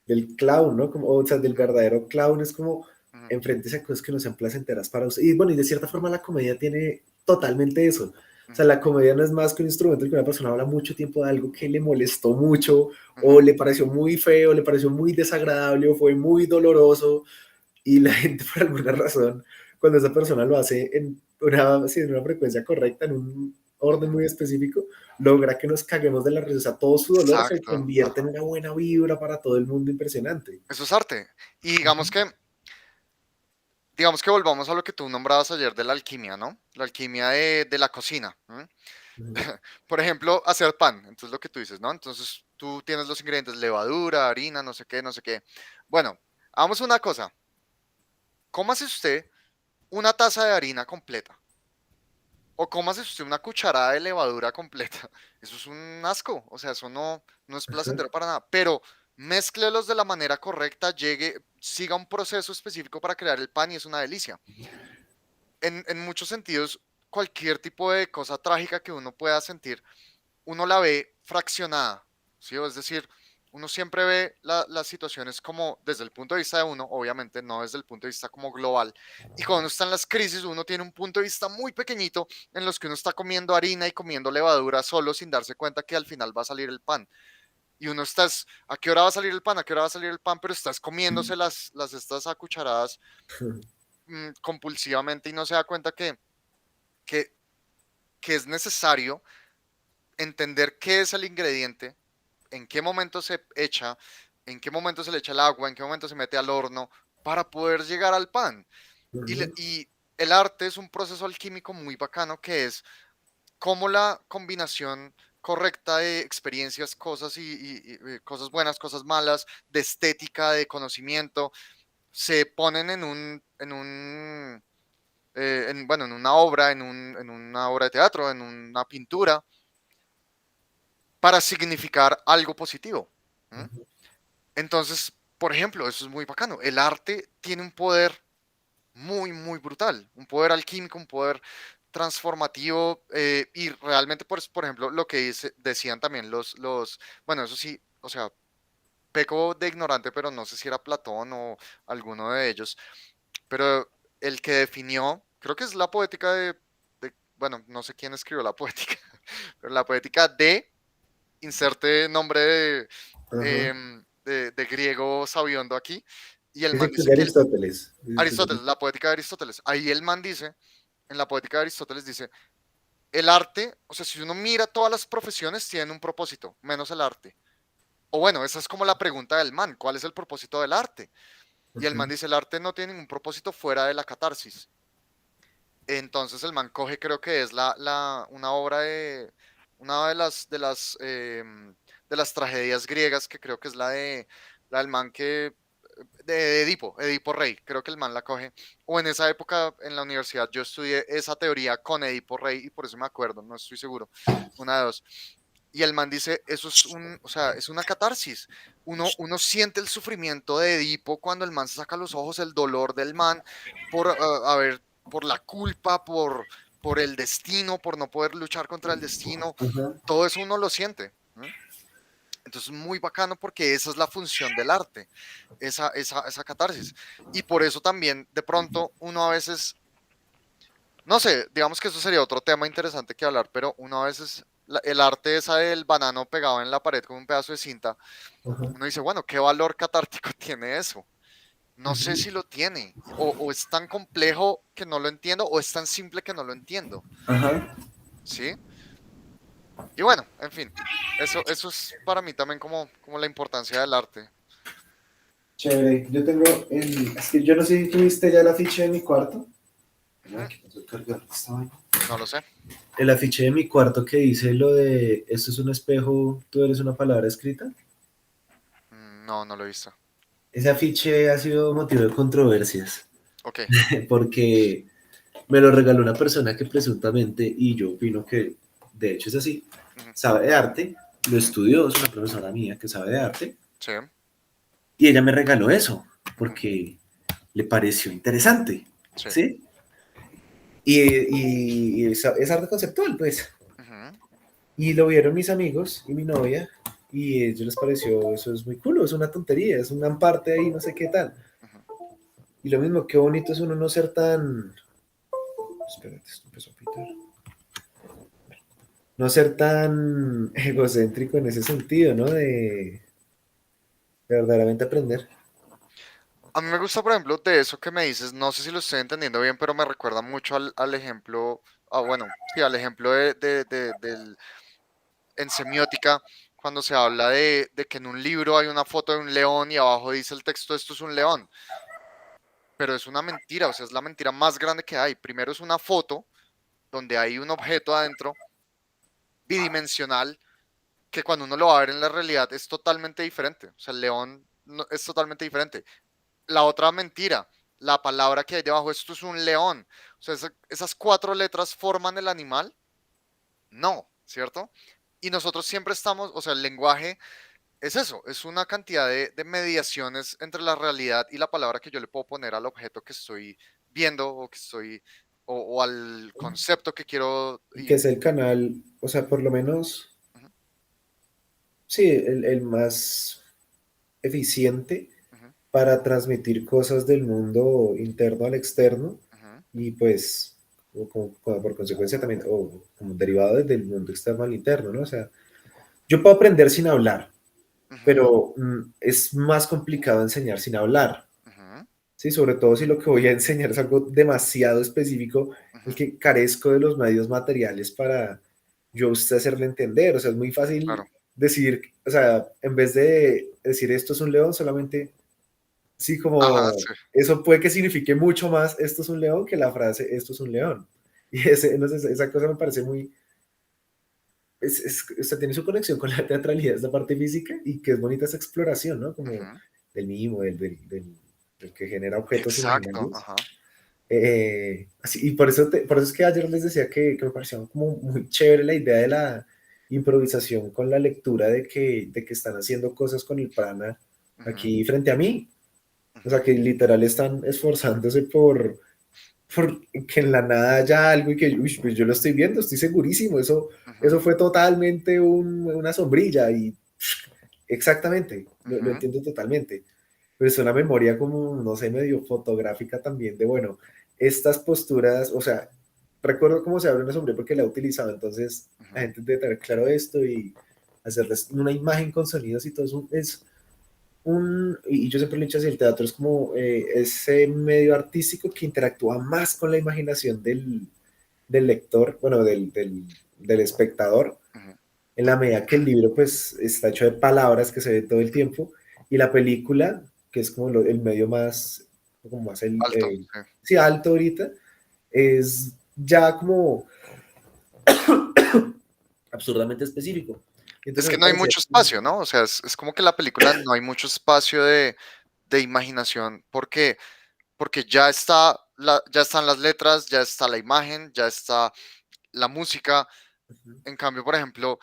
del clown, ¿no? Como, o sea, del Ujú, verdadero clown es como ujú, enfrente a cosas que no sean placenteras para usted. Y bueno, y de cierta forma la comedia tiene totalmente eso. O sea, ujú, la comedia no es más que un instrumento en que una persona habla mucho tiempo de algo que le molestó mucho, o ujú. le pareció muy feo, le pareció muy desagradable, o fue muy doloroso, y la gente por alguna razón, cuando esa persona lo hace en una, sí, en una frecuencia correcta, en un orden Ujú. muy específico, logra que nos caguemos de la risa. O sea, todo su dolor se Exacto. convierte en Ajá. una buena vibra para todo el mundo impresionante. Eso es arte. Y digamos que digamos que volvamos a lo que tú nombrabas ayer de la alquimia, ¿no? La alquimia de la cocina. Ujú. Por ejemplo, hacer pan. Entonces, lo que tú dices, ¿no? Entonces, tú tienes los ingredientes, levadura, harina, no sé qué, no sé qué. Bueno, hagamos una cosa. ¿Cómo hace usted una taza de harina completa? O cómo hace usted una cucharada de levadura completa. Eso es un asco. O sea, eso no es Ajá. placentero para nada. Pero mézclelos de la manera correcta, siga un proceso específico para crear el pan y es una delicia. En muchos sentidos, cualquier tipo de cosa trágica que uno pueda sentir, uno la ve fraccionada, ¿sí? Es decir, uno siempre ve las situaciones como desde el punto de vista de uno, obviamente no desde el punto de vista como global. Y cuando uno está en las crisis, uno tiene un punto de vista muy pequeñito en los que uno está comiendo harina y comiendo levadura solo sin darse cuenta que al final va a salir el pan. Y uno estás, ¿a qué hora va a salir el pan? ¿A qué hora va a salir el pan? Pero estás comiéndose las estas a cucharadas compulsivamente y no se da cuenta que, que es necesario entender qué es el ingrediente, en qué momento se echa, en qué momento se le echa el agua, en qué momento se mete al horno para poder llegar al pan. Ujú. Y el arte es un proceso alquímico muy bacano que es como la combinación correcta de experiencias, cosas y cosas buenas, cosas malas, de estética, de conocimiento, se ponen bueno, en una obra, en una obra de teatro, en una pintura, para significar algo positivo. ¿Mm? Entonces, por ejemplo, eso es muy bacano. El arte tiene un poder muy, muy brutal, un poder alquímico, un poder transformativo y realmente, por ejemplo, lo que decían también bueno, eso sí, o sea, peco de ignorante, pero no sé si era Platón o alguno de ellos, pero el que definió, creo que es la poética bueno, no sé quién escribió la poética, pero la poética de inserte nombre Ajá. de griego sabiondo aquí, y el Dice man que es dice de que Aristóteles. Dice que es Aristóteles, la poética de Aristóteles, ahí el man dice, en la poética de Aristóteles dice, el arte, o sea, si uno mira todas las profesiones tienen un propósito, menos el arte. O bueno, esa es como la pregunta del man, ¿cuál es el propósito del arte? Y el man Ujú. dice, el arte no tiene ningún propósito fuera de la catarsis. Entonces el man coge, creo que es una obra una de las tragedias griegas, que creo que es la del man de Edipo Rey, creo que el man la coge, o en esa época en la universidad yo estudié esa teoría con Edipo Rey y por eso me acuerdo, no estoy seguro, una de dos. Y el man dice, eso es o sea, es una catarsis. Uno siente el sufrimiento de Edipo cuando el man se saca los ojos, el dolor del man por por la culpa, por el destino, por no poder luchar contra el destino. Ajá. Todo eso uno lo siente. Entonces es muy bacano porque esa es la función del arte, esa catarsis. Y por eso también de pronto uno a veces, no sé, digamos que eso sería otro tema interesante que hablar, pero uno a veces, el arte esa del banano pegado en la pared con un pedazo de cinta, Ajá. uno dice, bueno, ¿qué valor catártico tiene eso? No sé Ujú. si lo tiene, o es tan complejo que no lo entiendo, o es tan simple que no lo entiendo, Ajá. ¿sí? Y bueno, en fin, eso es para mí también como la importancia del arte. Chévere. Yo tengo el. Es que yo no sé si tuviste ya el afiche de mi cuarto. Ay, Mm, ¿qué pasó? Cargar esta vaina. no lo sé. El afiche de mi cuarto que dice lo de esto es un espejo, tú eres una palabra escrita. No, no lo he visto. Ese afiche ha sido motivo de controversias Ok. porque me lo regaló una persona que presuntamente, y yo opino que de hecho es así, Ujú, sabe de arte, lo ujú, estudió, es una profesora mía que sabe de arte, sí. y ella me regaló eso Ujú, porque le pareció interesante, sí. ¿sí? Y es arte conceptual, pues. Ujú, Y lo vieron mis amigos y mi novia, y a ellos les pareció, eso es muy cool, es una tontería, es una parte ahí, no sé qué tal. ujú. Y lo mismo, qué bonito es uno no ser tan... Espérate, esto empezó a pitar. No ser tan egocéntrico en ese sentido, ¿no? De verdaderamente aprender. A mí me gusta, por ejemplo, de eso que me dices, no sé si lo estoy entendiendo bien, pero me recuerda mucho al ejemplo, bueno, sí, al ejemplo en semiótica, cuando se habla de que en un libro hay una foto de un león y abajo dice el texto, esto es un león, pero es una mentira, o sea, es la mentira más grande que hay. Primero es una foto donde hay un objeto adentro bidimensional que cuando uno lo va a ver en la realidad es totalmente diferente. O sea, el león es totalmente diferente. La otra mentira, la palabra que hay debajo, esto es un león. O sea, esas cuatro letras forman el animal. No, ¿cierto? Y nosotros siempre estamos, o sea, el lenguaje es eso, es una cantidad de mediaciones entre la realidad y la palabra que yo le puedo poner al objeto que estoy viendo o que estoy, o al concepto que quiero. Y que es el canal, o sea, por lo menos, Ujú, sí, el más eficiente ujú, para transmitir cosas del mundo interno al externo ujú, y pues por consecuencia también, o como derivado del mundo externo al interno, ¿no? O sea, yo puedo aprender sin hablar, ujú, pero es más complicado enseñar sin hablar, ujú, ¿sí? Sobre todo si lo que voy a enseñar es algo demasiado específico, el ujú, que carezco de los medios materiales para yo a usted hacerle entender. O sea, es muy fácil claro. decir, o sea, en vez de decir esto es un león, solamente, sí, Ajá, como sí. eso puede que signifique mucho más esto es un león que la frase esto es un león. Y no sé, esa cosa me parece muy, o sea, tiene su conexión con la teatralidad, esta parte física, y que es bonita esa exploración, ¿no? Como Ujú, del mimo, del que genera objetos exacto, imaginarios. ajá. Así, y por eso es que ayer les decía que me pareció como muy chévere la idea de la improvisación con la lectura de que están haciendo cosas con el prana Ujú, aquí frente a mí. O ujú, sea, que literal están esforzándose por que en la nada haya algo y que, uy, pues yo lo estoy viendo, estoy segurísimo, eso ujú, fue totalmente una sombrilla y exactamente, lo ujú, entiendo totalmente. Pero es una memoria como, no sé, medio fotográfica también de, bueno, estas posturas, o sea, recuerdo cómo se abre una sombrilla porque la he utilizado, entonces la ujú. gente debe tener claro esto y hacerles una imagen con sonidos y todo eso es y yo siempre lo he dicho así, el teatro es como ese medio artístico que interactúa más con la imaginación del lector, bueno, del espectador, Ujú. en la medida que el libro pues está hecho de palabras que se ve todo el tiempo, y la película, que es como el medio más, como más Alto, sí. sí, alto ahorita, es ya como absurdamente específico. Y Es entonces a que mí me no hay parecía, mucho espacio, ¿no? O sea, es como que la película no hay mucho espacio de imaginación porque ya están las letras, ya está la imagen, ya está la música. ujú, En cambio, por ejemplo,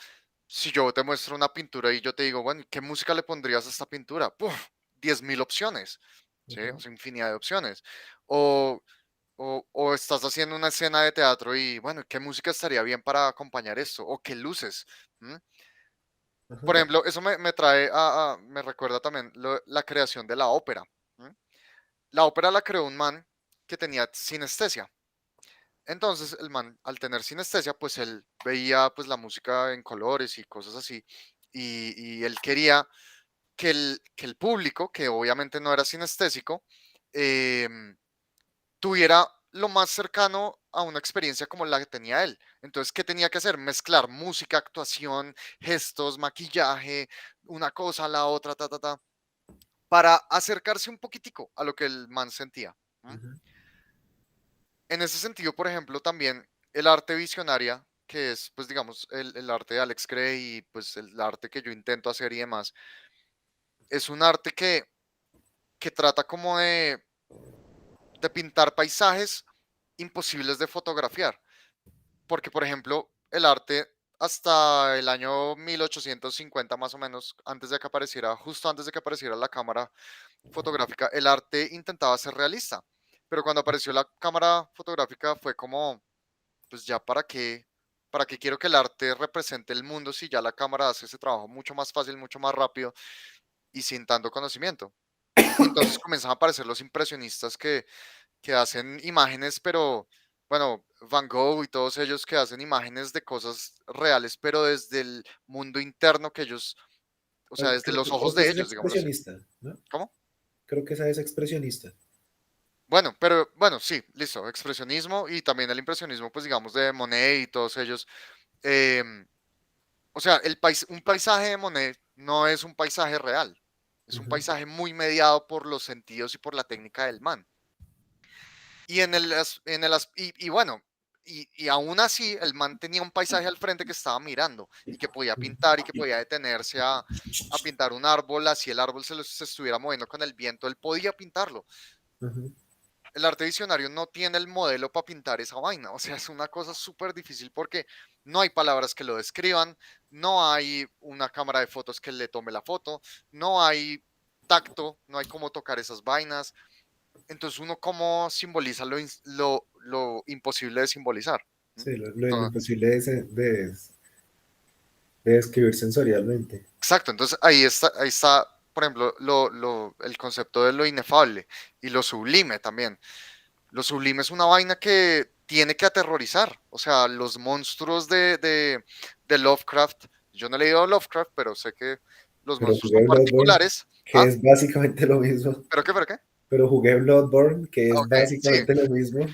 si yo te muestro una pintura y yo te digo, bueno, ¿qué música le pondrías a esta pintura? ¡Puf! 10.000 opciones, ¿sí? O ujú, sea, infinidad de opciones. O, o estás haciendo una escena de teatro y, bueno, ¿qué música estaría bien para acompañar esto? O qué luces. ¿Mm? Por ujú, ejemplo, eso me trae me recuerda también la creación de la ópera. ¿Mm? La ópera la creó un man que tenía sinestesia. Entonces, el man, al tener sinestesia, pues él veía pues la música en colores y cosas así. Y él quería que el público, que obviamente no era sinestésico, em, tuviera lo más cercano a una experiencia como la que tenía él. Entonces, ¿qué tenía que hacer? Mezclar música, actuación, gestos, maquillaje, una cosa a la otra, para acercarse un poquitico a lo que el man sentía. ¿M? ujú, En ese sentido, por ejemplo, también el arte visionaria, que es, pues, digamos, el arte de Alex Grey y pues el arte que yo intento hacer y demás, es un arte que trata como de pintar paisajes imposibles de fotografiar. Porque, por ejemplo, el arte hasta el año 1850 más o menos, justo antes de que apareciera la cámara fotográfica, el arte intentaba ser realista. Pero cuando apareció la cámara fotográfica fue como, pues ya para qué quiero que el arte represente el mundo si ya la cámara hace ese trabajo mucho más fácil, mucho más rápido y sin tanto conocimiento. Y entonces comienzan a aparecer los impresionistas que hacen imágenes, pero bueno, Van Gogh y todos ellos que hacen imágenes de cosas reales, pero desde el mundo interno que ellos, o sea, desde los ojos Creo que de ese es ellos, digámoslo así. expresionista, ¿no? ¿Cómo? Creo que esa es expresionista. Bueno, pero bueno, sí, listo, expresionismo y también el impresionismo, pues digamos de Monet y todos ellos. em, o sea, un paisaje de Monet no es un paisaje real, es un Ujú, paisaje muy mediado por los sentidos y por la técnica del man. Y en el, y bueno, y aún así el man tenía un paisaje al frente que estaba mirando y que podía pintar y que podía detenerse a pintar un árbol, así el árbol se estuviera moviendo con el viento, él podía pintarlo. Ujú. El arte visionario no tiene el modelo para pintar esa vaina, o sea, es una cosa súper difícil porque no hay palabras que lo describan, no hay una cámara de fotos que le tome la foto, no hay tacto, no hay cómo tocar esas vainas, entonces uno cómo simboliza lo imposible de simbolizar. ¿M? Sí, lo Entonces, imposible de describir sensorialmente. exacto, entonces ahí está, por ejemplo, el concepto de lo inefable y lo sublime también. Lo sublime es una vaina que tiene que aterrorizar. O sea, los monstruos de Lovecraft, yo no he leído Lovecraft, pero sé que los Pero monstruos son jugué Bloodborne, particulares. que ¿Ah? es básicamente lo mismo. ¿Pero qué? ¿Pero qué? Pero jugué Bloodborne, que Ah, es ok, sí. básicamente lo mismo.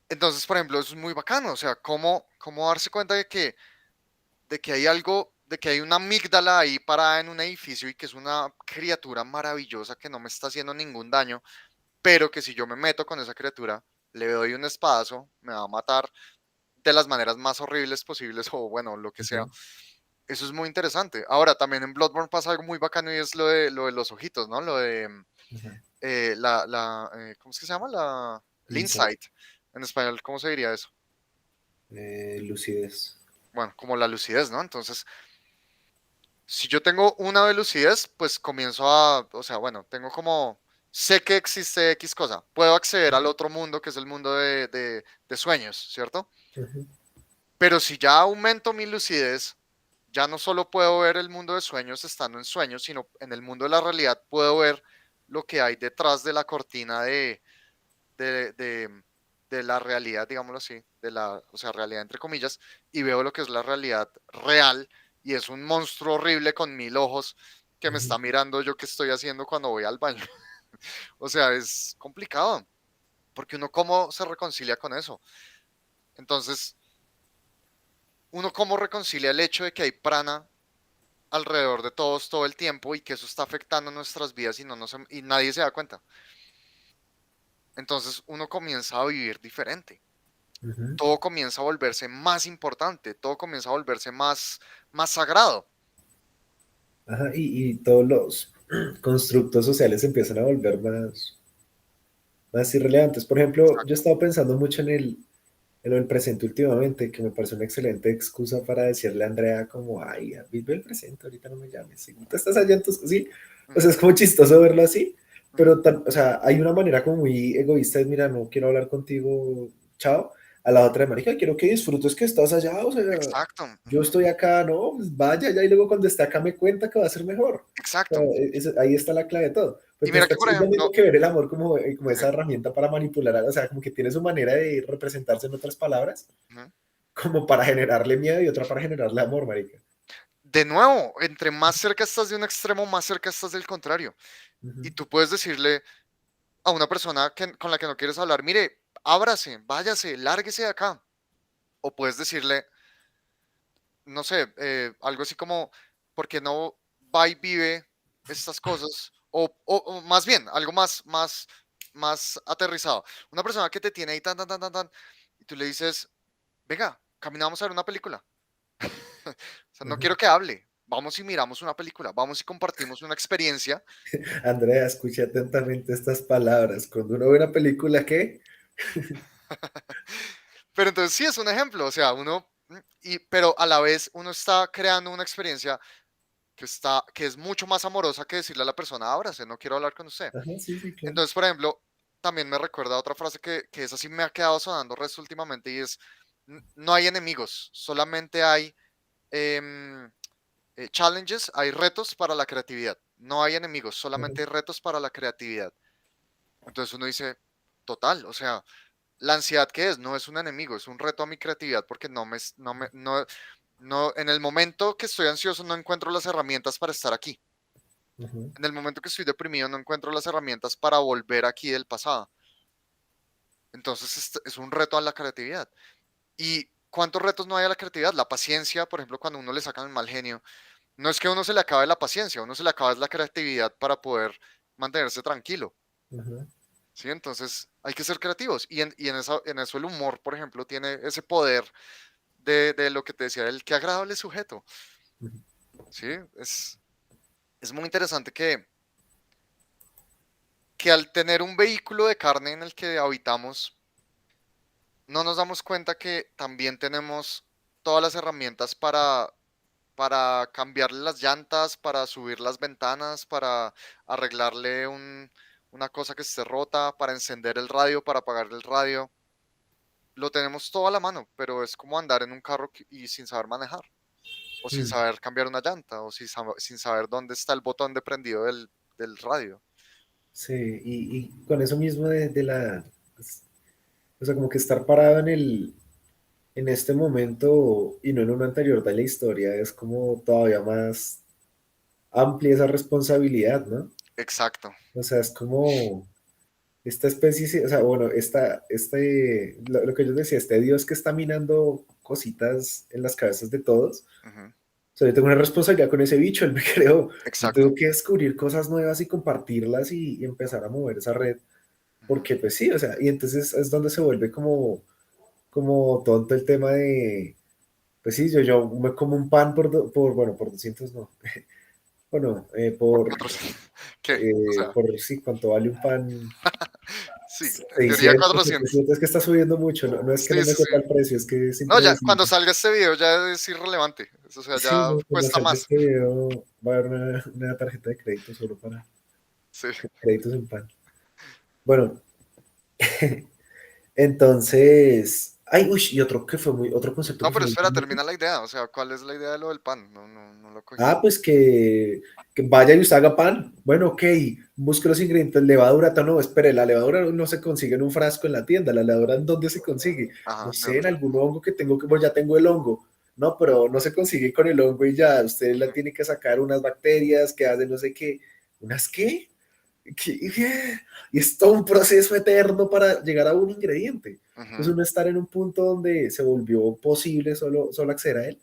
Entonces, por ejemplo, eso es muy bacano. O sea, cómo darse cuenta de que hay algo, de que hay una amígdala ahí parada en un edificio y que es una criatura maravillosa que no me está haciendo ningún daño, pero que si yo me meto con esa criatura, le doy un espadazo, me va a matar de las maneras más horribles posibles o bueno, lo que sea. Ujú, Eso es muy interesante. Ahora, también en Bloodborne pasa algo muy bacano y es lo de los ojitos, ¿no? Lo de ujú. ¿cómo es que se llama? El Insight, insight. En español, ¿cómo se diría eso? lucidez. Bueno, como la lucidez, ¿no? Entonces, si yo tengo una de lucidez, pues comienzo o sea, bueno, tengo como, sé que existe X cosa, puedo acceder al otro mundo que es el mundo de sueños, ¿cierto? Ujú, Pero si ya aumento mi lucidez, ya no solo puedo ver el mundo de sueños estando en sueños, sino en el mundo de la realidad puedo ver lo que hay detrás de la cortina de, de, de la realidad, digámoslo así, o sea, realidad entre comillas, y veo lo que es la realidad real y es un monstruo horrible con 1000 ojos que me ujú. está mirando yo qué estoy haciendo cuando voy al baño. O sea, es complicado, porque uno cómo se reconcilia con eso. Entonces, uno cómo reconcilia el hecho de que hay prana alrededor de todos todo el tiempo y que eso está afectando nuestras vidas y nadie se da cuenta. Entonces uno comienza a vivir diferente. Ujú. Todo comienza a volverse más importante, todo comienza a volverse más sagrado. Ajá, y todos los constructos sociales empiezan a volver más irrelevantes. Por ejemplo, yo he Exacto. estado pensando mucho en el presente últimamente, que me parece una excelente excusa para decirle a Andrea como, ay, vive el presente, ahorita no me llames. Si tú estás allá en tus... Sí, o sea, Ujú, es como chistoso verlo así, ujú. pero, o sea, hay una manera como muy egoísta de, mira, no quiero hablar contigo, chao, a la otra de, marica, quiero que disfrutes que estás allá, o sea, Exacto. yo Ujú. estoy acá, no, pues vaya ya y luego cuando esté acá me cuenta que va a ser mejor. O sea, Exacto. ahí está la clave de todo. Pero Y entonces mira que, está por chido ejemplo, mismo que ver el amor como sí, esa herramienta para manipular, o sea, como que tiene su manera de representarse en otras palabras, ujú. como para generarle miedo y otra para generarle amor, marica. De nuevo, entre más cerca estás de un extremo, más cerca estás del contrario. Ujú, Y tú puedes decirle a una persona con la que no quieres hablar, mire, ábrase, váyase, lárguese de acá. O puedes decirle, no sé, algo así como, ¿por qué no va y vive estas cosas? O más bien, algo más aterrizado. Una persona que te tiene ahí tan, tan, tan, tan, tan, y tú le dices, venga, caminamos a ver una película. O sea, no ujú. quiero que hable. Vamos y miramos una película, vamos y compartimos una experiencia. Andrea, escucha atentamente estas palabras. Cuando uno ve una película, ¿qué? Pero entonces sí es un ejemplo, o sea, pero a la vez uno está creando una experiencia que es mucho más amorosa que decirle a la persona, ábrase, no quiero hablar con usted. Ajá, sí, sí, claro. Entonces, por ejemplo, también me recuerda otra frase que esa sí me ha quedado sonando resto últimamente y es, No hay enemigos, solamente hay em, challenges, hay retos para la creatividad. No hay enemigos, Ajá, solamente hay retos para la creatividad". Entonces uno dice, total, o sea, la ansiedad que es, no es un enemigo, es un reto a mi creatividad porque no, en el momento que estoy ansioso no encuentro las herramientas para estar aquí. ajá, En el momento que estoy deprimido no encuentro las herramientas para volver aquí del pasado. Entonces es un reto a la creatividad. ¿Y cuántos retos no hay a la creatividad? La paciencia, por ejemplo, cuando uno le sacan el mal genio, no es que a uno se le acabe la paciencia, a uno se le acaba es la creatividad para poder mantenerse tranquilo, ajá. ¿sí? Entonces hay que ser creativos en eso el humor, por ejemplo, tiene ese poder de lo que te decía, el qué agradable sujeto, Ujú. ¿sí? Es muy interesante que al tener un vehículo de carne en el que habitamos, no nos damos cuenta que también tenemos todas las herramientas para cambiarle las llantas, para subir las ventanas, para arreglarle una cosa que esté rota, para encender el radio, para apagar el radio. Lo tenemos todo a la mano, pero es como andar en un carro y sin saber manejar, o sin Mm. saber cambiar una llanta, o sin saber dónde está el botón de prendido del radio. Sí, y con eso mismo pues, o sea, como que estar parado en este momento y no en uno anterior de la historia es como todavía más amplia esa responsabilidad, ¿no? Exacto. O sea, es como esta especie, o sea, bueno, lo que yo decía, este Dios que está minando cositas en las cabezas de todos. Ujú, O sea, yo tengo una responsabilidad con ese bicho, él me creó. Yo exacto. tengo que descubrir cosas nuevas y compartirlas y empezar a mover esa red. Ujú, Porque pues sí, o sea, y entonces es donde se vuelve como tonto el tema de, pues sí, yo me como un pan bueno, por 200 no. Bueno, por 400. ¿Qué? O sea, sí, cuánto vale un pan, sí, en teoría 600, 400. 700, es que está subiendo mucho, no, no es que no Sí, me sí, sí. sepa el precio, es que es No, ya cuando impredecible. salga este video ya es irrelevante. O sea, Sí, ya no, cuando cuesta salga más. este video va a haber una tarjeta de crédito solo para Sí. créditos en pan. Bueno, entonces, ay, uy, y otro concepto No, que fue pero muy espera, bonito. termina la idea. O sea, ¿cuál es la idea de lo del pan? No, no, no lo cogí. Ah, pues que vaya y usted haga pan. Bueno, ok, busque los ingredientes, levadura, no, espere, la levadura no se consigue en un frasco en la tienda, la levadura ¿en dónde se consigue? No Ajá, ¿de sé, dónde en está? algún hongo que tengo, que pues ya tengo el hongo. No, pero no se consigue con el hongo y ya, usted la Ujú, tiene que sacar unas bacterias que hacen no sé qué. ¿Unas qué? Y es todo un proceso eterno para llegar a un ingrediente. Entonces ujú, uno estar en un punto donde se volvió posible solo acceder a él,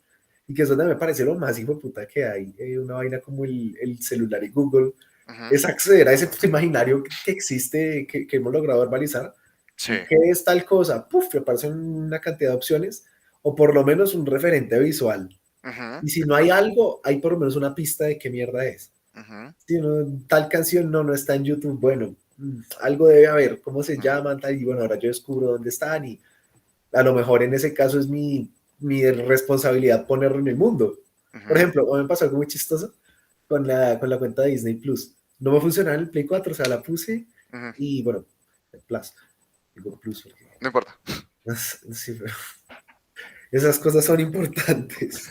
y que eso también me parece lo más hijo de puta que hay, una vaina como el celular y Google, ujú. es acceder a ese puto imaginario que existe, que hemos logrado verbalizar, Sí. y qué es tal cosa, puf, le aparecen una cantidad de opciones, o por lo menos un referente visual. Ujú, Y si no hay exacto. algo, hay por lo menos una pista de qué mierda es. Ujú, Si no, tal canción no está en YouTube, bueno, algo debe haber, cómo se ujú, llaman, tal, y bueno, ahora yo descubro dónde están, y a lo mejor en ese caso es mi responsabilidad ponerlo en el mundo. Por ujú, ejemplo, a mí me pasó algo muy chistoso con la cuenta de Disney Plus. No me funcionaba en el Play 4, o sea, la puse ujú. y bueno, el Plus, digo Plus porque No importa. sí, pero esas cosas son importantes.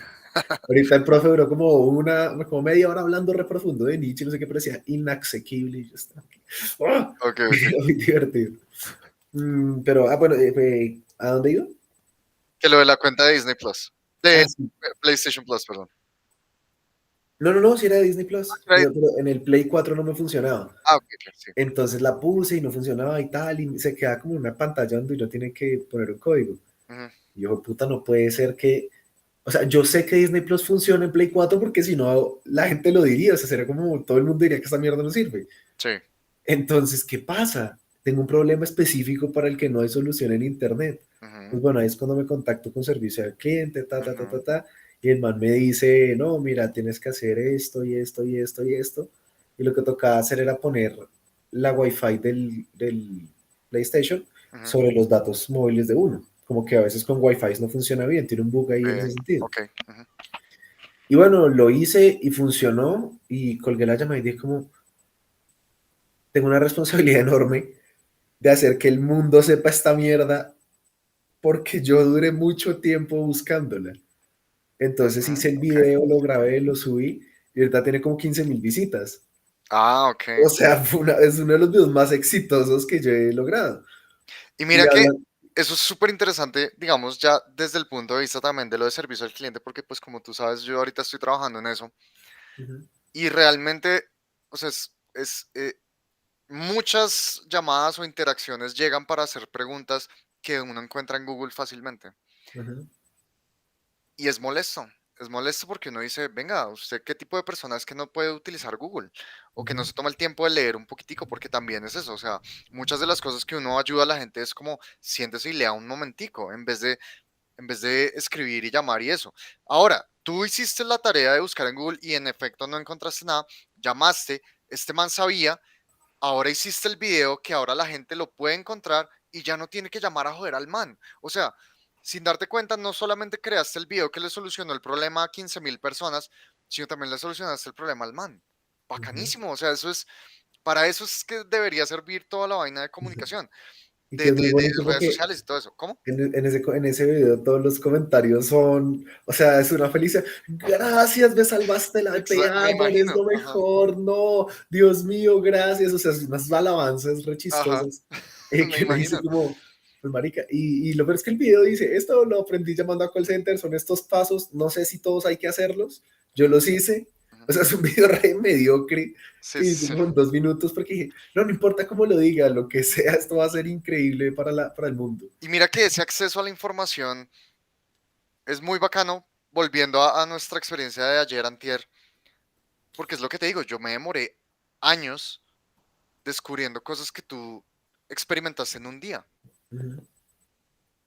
Ahorita el profe duró como media hora hablando re profundo de Nietzsche, no sé qué, pero decía inasequible. Y yo estaba aquí. ¡Ah! Ok, ok. Muy divertido. Pero, bueno, ¿a dónde iba? Que lo de la cuenta de Disney Plus. De Ah, sí. PlayStation Plus, perdón. No, no, no, sí era de Disney Plus, Right. pero en el Play 4 no me funcionaba. Ah, ok, ok, sí. Entonces la puse y no funcionaba y tal, y se queda como una pantalla donde uno tiene que poner un código. Ujú, Y yo, puta, no puede ser que. O sea, yo sé que Disney Plus funciona en Play 4 porque si no, la gente lo diría. O sea, sería como todo el mundo diría que esta mierda no sirve. sí. Entonces, ¿qué pasa? Tengo un problema específico para el que no hay solución en Internet. Ujú, Pues bueno, ahí es cuando me contacto con servicio al cliente, ujú, y el man me dice, no, mira, tienes que hacer esto y esto y esto y esto. Y lo que tocaba hacer era poner la Wi-Fi del PlayStation ujú. sobre los datos móviles de uno. Como que a veces con Wi-Fi no funciona bien, tiene un bug ahí en ese sentido. Ok. Ujú, Y bueno, lo hice y funcionó y colgué la llamada y dije como, tengo una responsabilidad enorme de hacer que el mundo sepa esta mierda porque yo duré mucho tiempo buscándola. Entonces ujú, hice el ok. video, lo grabé, lo subí y ahorita tiene como 15.000 visitas. Ah, ok. O sea, es uno de los videos más exitosos que yo he logrado. Y Y mira que hablan. eso es súper interesante, digamos, ya desde el punto de vista también de lo de servicio al cliente, porque pues como tú sabes, yo ahorita estoy trabajando en eso Ujú, y realmente, o sea, muchas llamadas o interacciones llegan para hacer preguntas que uno encuentra en Google fácilmente ujú, y es molesto. es molesto porque uno dice, venga, ¿usted qué tipo de persona es que no puede utilizar Google? O que no Ujú, se toma el tiempo de leer un poquitico, porque también es eso, o sea, muchas de las cosas que uno ayuda a la gente es como, siéntese y lea un momentico, en vez de escribir y llamar y eso. Ahora, tú hiciste la tarea de buscar en Google y en efecto no encontraste nada, llamaste, este man sabía, ahora hiciste el video que ahora la gente lo puede encontrar y ya no tiene que llamar a joder al man. O sea, sin darte cuenta, no solamente creaste el video que le solucionó el problema a 15.000 personas, sino también le solucionaste el problema al man. ujú. Bacanísimo, o sea, para eso es que debería servir toda la vaina de comunicación, Y que de, es muy de- de bonito redes porque sociales y todo eso. ¿Cómo? en ese video todos los comentarios son, o sea, es una felicidad. Gracias, me salvaste te Me amo, eres imagino, lo ajá, mejor, no, Dios mío, gracias. O sea, es unas alabanzas re ajá, chistosas me que uno dice imagino, como, pues marica, y lo peor es que el video dice, esto lo aprendí llamando a call center, son estos pasos, no sé si todos hay que hacerlos, yo los hice. ujú. O sea, es un video re mediocre Sí, que sí, hice sí. como en 2 minutos porque dije, no, no importa cómo lo diga, lo que sea, esto va a ser increíble para el mundo. Y mira que ese acceso a la información es muy bacano, volviendo a nuestra experiencia de ayer, antier, porque es lo que te digo, yo me demoré años descubriendo cosas que tú experimentaste en un día. Ujú,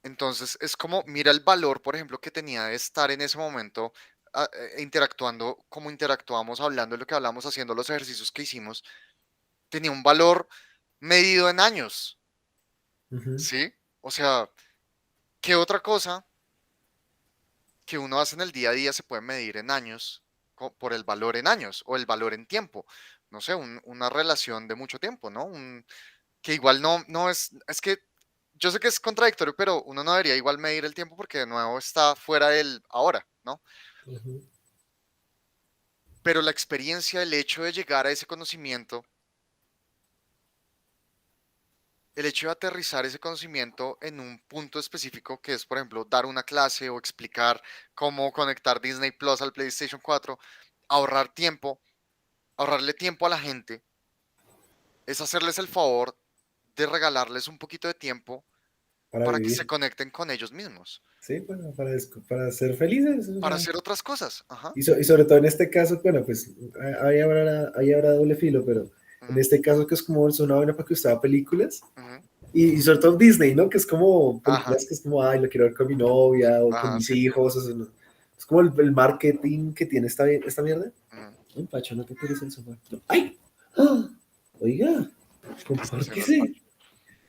Entonces, es como, mira el valor, por ejemplo, que tenía de estar en ese momento interactuando como interactuamos, hablando de lo que hablamos, haciendo los ejercicios que hicimos, tenía un valor medido en años, ujú, ¿sí? O sea, ¿qué otra cosa que uno hace en el día a día se puede medir en años por el valor en años o el valor en tiempo? No sé, una relación de mucho tiempo, ¿no? Que igual no es que yo sé que es contradictorio, pero uno no debería igual medir el tiempo porque de nuevo está fuera del ahora, ¿no? ujú. Pero la experiencia, el hecho de llegar a ese conocimiento, el hecho de aterrizar ese conocimiento en un punto específico, que es, por ejemplo, dar una clase o explicar cómo conectar Disney Plus al PlayStation 4, ahorrar tiempo, ahorrarle tiempo a la gente, es hacerles el favor de regalarles un poquito de tiempo Para para que se vivir, conecten con ellos mismos, sí, para ser felices. O para sea, hacer otras cosas. Ajá. y sobre todo en este caso, bueno, pues ahí habrá doble filo, pero en Ujú, este caso que es como es una buena para que usted vea películas, ujú, y sobre todo Disney, ¿no? Que es como ajá, películas que es como, ay, lo quiero ver con mi novia o con ajá, mis sí. hijos, o sea, no. Es como el marketing que tiene esta mierda. Ujú, Ay, Pacho, no te tires el sofá. No. ¡Ay! ¡Ah! Oiga, ¿qué está haciendo el compártese. Pacho?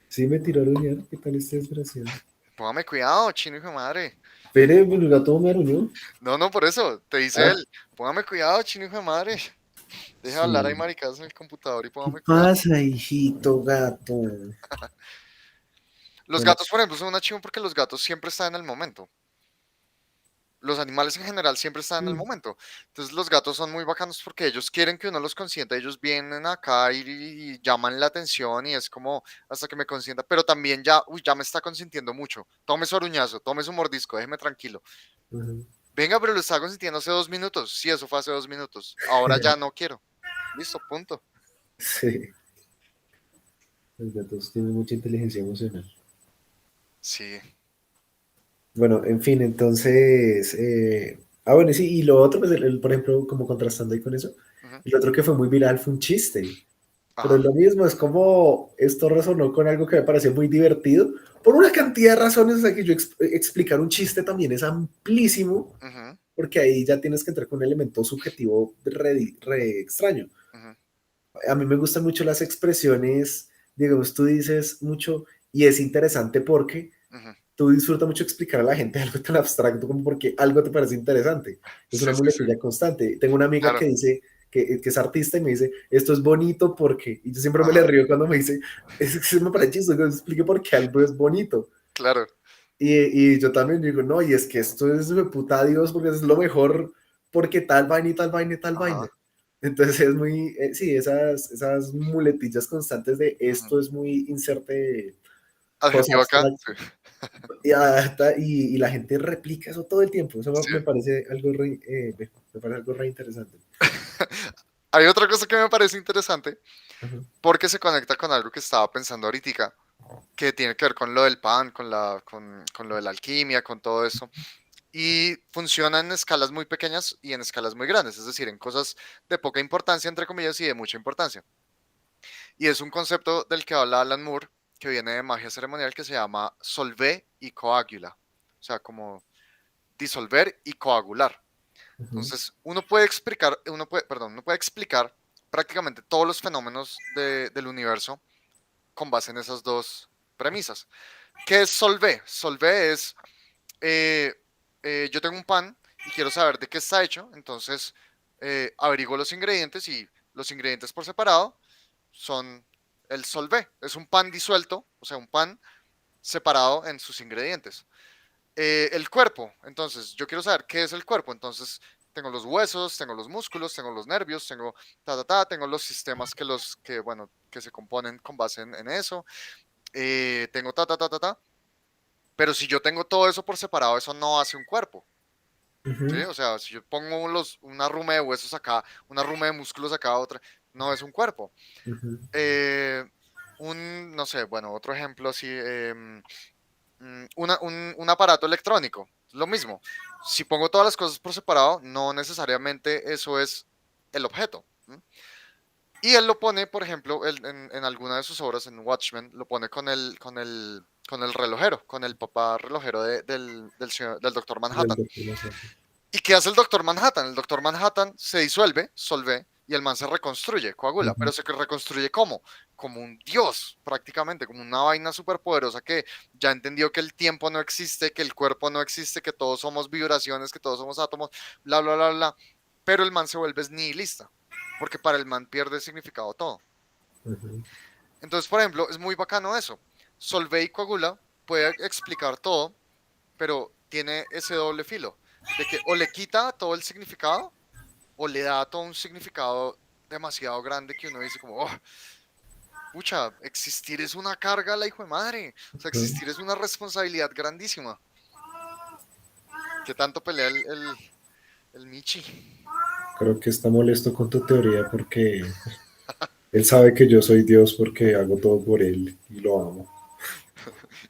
Sí, me tiró a aruñar. ¿Qué tal este desgraciado? Póngame cuidado, chino hijo de madre. Espere, pues, el gato me aruñó. No, no, por eso, te dice Ah, él. Póngame cuidado, chino hijo de madre. Deja de hablar ahí sí. maricadas en el computador y ¿Qué póngame cuidado. pasa, hijito gato? Los Bueno, gatos, por ejemplo, son una chiva porque los gatos siempre están en el momento. Los animales en general siempre están en el mm, momento. Entonces los gatos son muy bacanos porque ellos quieren que uno los consienta. Ellos vienen acá y llaman la atención y es como hasta que me consienta. Pero también ya, uy, ya me está consintiendo mucho. Tome su aruñazo, tome su mordisco, déjeme tranquilo. ujú. Venga, pero lo estaba consintiendo hace 2 minutos. Sí, eso fue hace 2 minutos. Ahora ya no quiero. Listo, punto. Sí, los gatos tienen mucha inteligencia emocional. Sí. Bueno, en fin, entonces, bueno, sí, y lo otro, pues, por ejemplo, como contrastando ahí con eso, Ujú, el otro que fue muy viral fue un chiste, pero es ajá. lo mismo, es como esto resonó con algo que me pareció muy divertido, por una cantidad de razones, o sea, que yo explicar un chiste también es amplísimo, Ujú, porque ahí ya tienes que entrar con un elemento subjetivo re extraño. ujú, A mí me gustan mucho las expresiones, digamos, tú dices mucho, y es interesante porque ujú. tú disfrutas mucho explicar a la gente algo tan abstracto como porque algo te parece interesante. Es Sí, una sí, sí. muletilla constante. Tengo una amiga Claro. que dice que es artista y me dice, esto es bonito porque, y yo siempre me le Ajá. río cuando me dice, es que me parece chistoso que explique por qué algo es bonito. Claro. Y yo también digo, no, y es que esto es de puta Dios porque es lo mejor porque tal vaina y tal vaina y tal vaina. Ajá. Entonces es muy, sí, esas muletillas constantes de Ujú. esto es muy inserte cosa Adjetivo acá. abstracta Sí. y, adapta, y la gente replica eso todo el tiempo. Eso Sí. me parece algo me parece algo re interesante. Hay otra cosa que me parece interesante Ajá. porque se conecta con algo que estaba pensando ahorita, que tiene que ver con lo del pan, con lo de la alquimia, con todo eso. y funciona en escalas muy pequeñas y en escalas muy grandes, es decir, en cosas de poca importancia, entre comillas, y de mucha importancia. Y es un concepto del que habla Alan Moore, que viene de magia ceremonial, que se llama solvé y coagula, o sea, como disolver y coagular. Ujú, Entonces, uno puede explicar prácticamente todos los fenómenos del universo con base en esas dos premisas. ¿Qué es solvé? Solvé es, eh, yo tengo un pan y quiero saber de qué está hecho, entonces averiguo los ingredientes y los ingredientes por separado son el solvé. Es un pan disuelto, o sea, un pan separado en sus ingredientes. El cuerpo, entonces, yo quiero saber qué es el cuerpo, entonces tengo los huesos, tengo los músculos, tengo los nervios, tengo tengo los sistemas bueno, que se componen con base en eso, tengo pero si yo tengo todo eso por separado, eso no hace un cuerpo, ¿sí? ujú, O sea, si yo pongo una ruma de huesos acá, una ruma de músculos acá, otra, no es un cuerpo. ujú, Eh, no sé, bueno, otro ejemplo así, un aparato electrónico, lo mismo. Si pongo todas las cosas por separado, no necesariamente eso es el objeto. ¿M? Y él lo pone, por ejemplo, en alguna de sus obras, en Watchmen, lo pone con el relojero, con el papá relojero del Doctor del Manhattan. doctor Manhattan. ¿Y qué hace el Doctor Manhattan? El Doctor Manhattan se disuelve, solve, y el man se reconstruye, coagula. Ujú, Pero se reconstruye ¿cómo? Como un dios, prácticamente, como una vaina súper poderosa que ya entendió que el tiempo no existe, que el cuerpo no existe, que todos somos vibraciones, que todos somos átomos, bla, bla, bla, bla. Pero el man se vuelve nihilista, porque para el man pierde significado todo. ujú, Entonces, por ejemplo, es muy bacano eso. Solve y coagula puede explicar todo, pero tiene ese doble filo, de que o le quita todo el significado o le da todo un significado demasiado grande que uno dice como, oh, pucha, existir es una carga, la hijo de madre. O sea, ujú. existir es una responsabilidad grandísima. ¿Qué tanto pelea el Michi? Creo que está molesto con tu teoría porque él sabe que yo soy Dios porque hago todo por él y lo amo.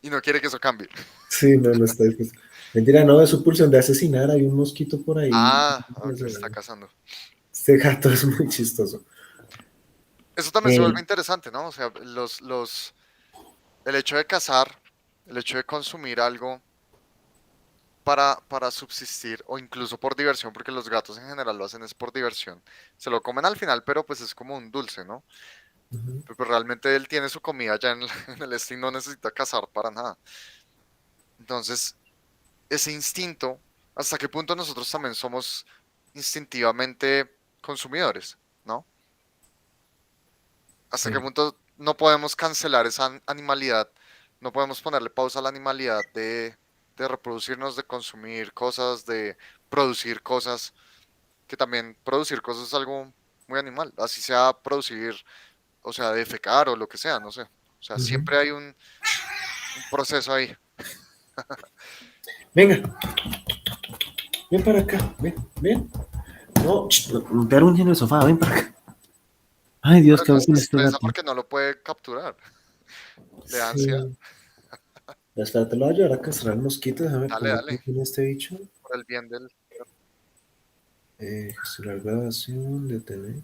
Y no quiere que eso cambie. Sí, no, no está dispuesto. Mentira, no, es su pulsión de asesinar. Hay un mosquito por ahí. Ah, ok, está cazando. Este gato es muy chistoso. Eso también se vuelve Eh, interesante, ¿no? O sea, el hecho de cazar, el hecho de consumir algo para subsistir o incluso por diversión, porque los gatos en general lo hacen es por diversión. Se lo comen al final, pero pues es como un dulce, ¿no? ujú, Pero realmente él tiene su comida ya en el este y no necesita cazar para nada. Entonces, ese instinto, ¿hasta qué punto nosotros también somos instintivamente consumidores, ¿no? ¿Hasta qué sí, punto no podemos cancelar esa animalidad? No podemos ponerle pausa a la animalidad de reproducirnos, de consumir cosas, de producir cosas, que también producir cosas es algo muy animal, así sea producir, o sea, defecar o lo que sea, no sé. O sea, ujú. siempre hay un proceso ahí. Venga, ven para acá. Ven, ven. No, no te arruines en el sofá. Ven para acá. Ay, Dios, Pero ¿qué no hago se con este estresa gato? porque no lo puede capturar. Le da ansiedad. Sí. Espérate, lo voy a llevar a castrar mosquitos. Déjame ver Dale, cómo dale, funciona este bicho. por el bien del... Gestionar grabación, detener.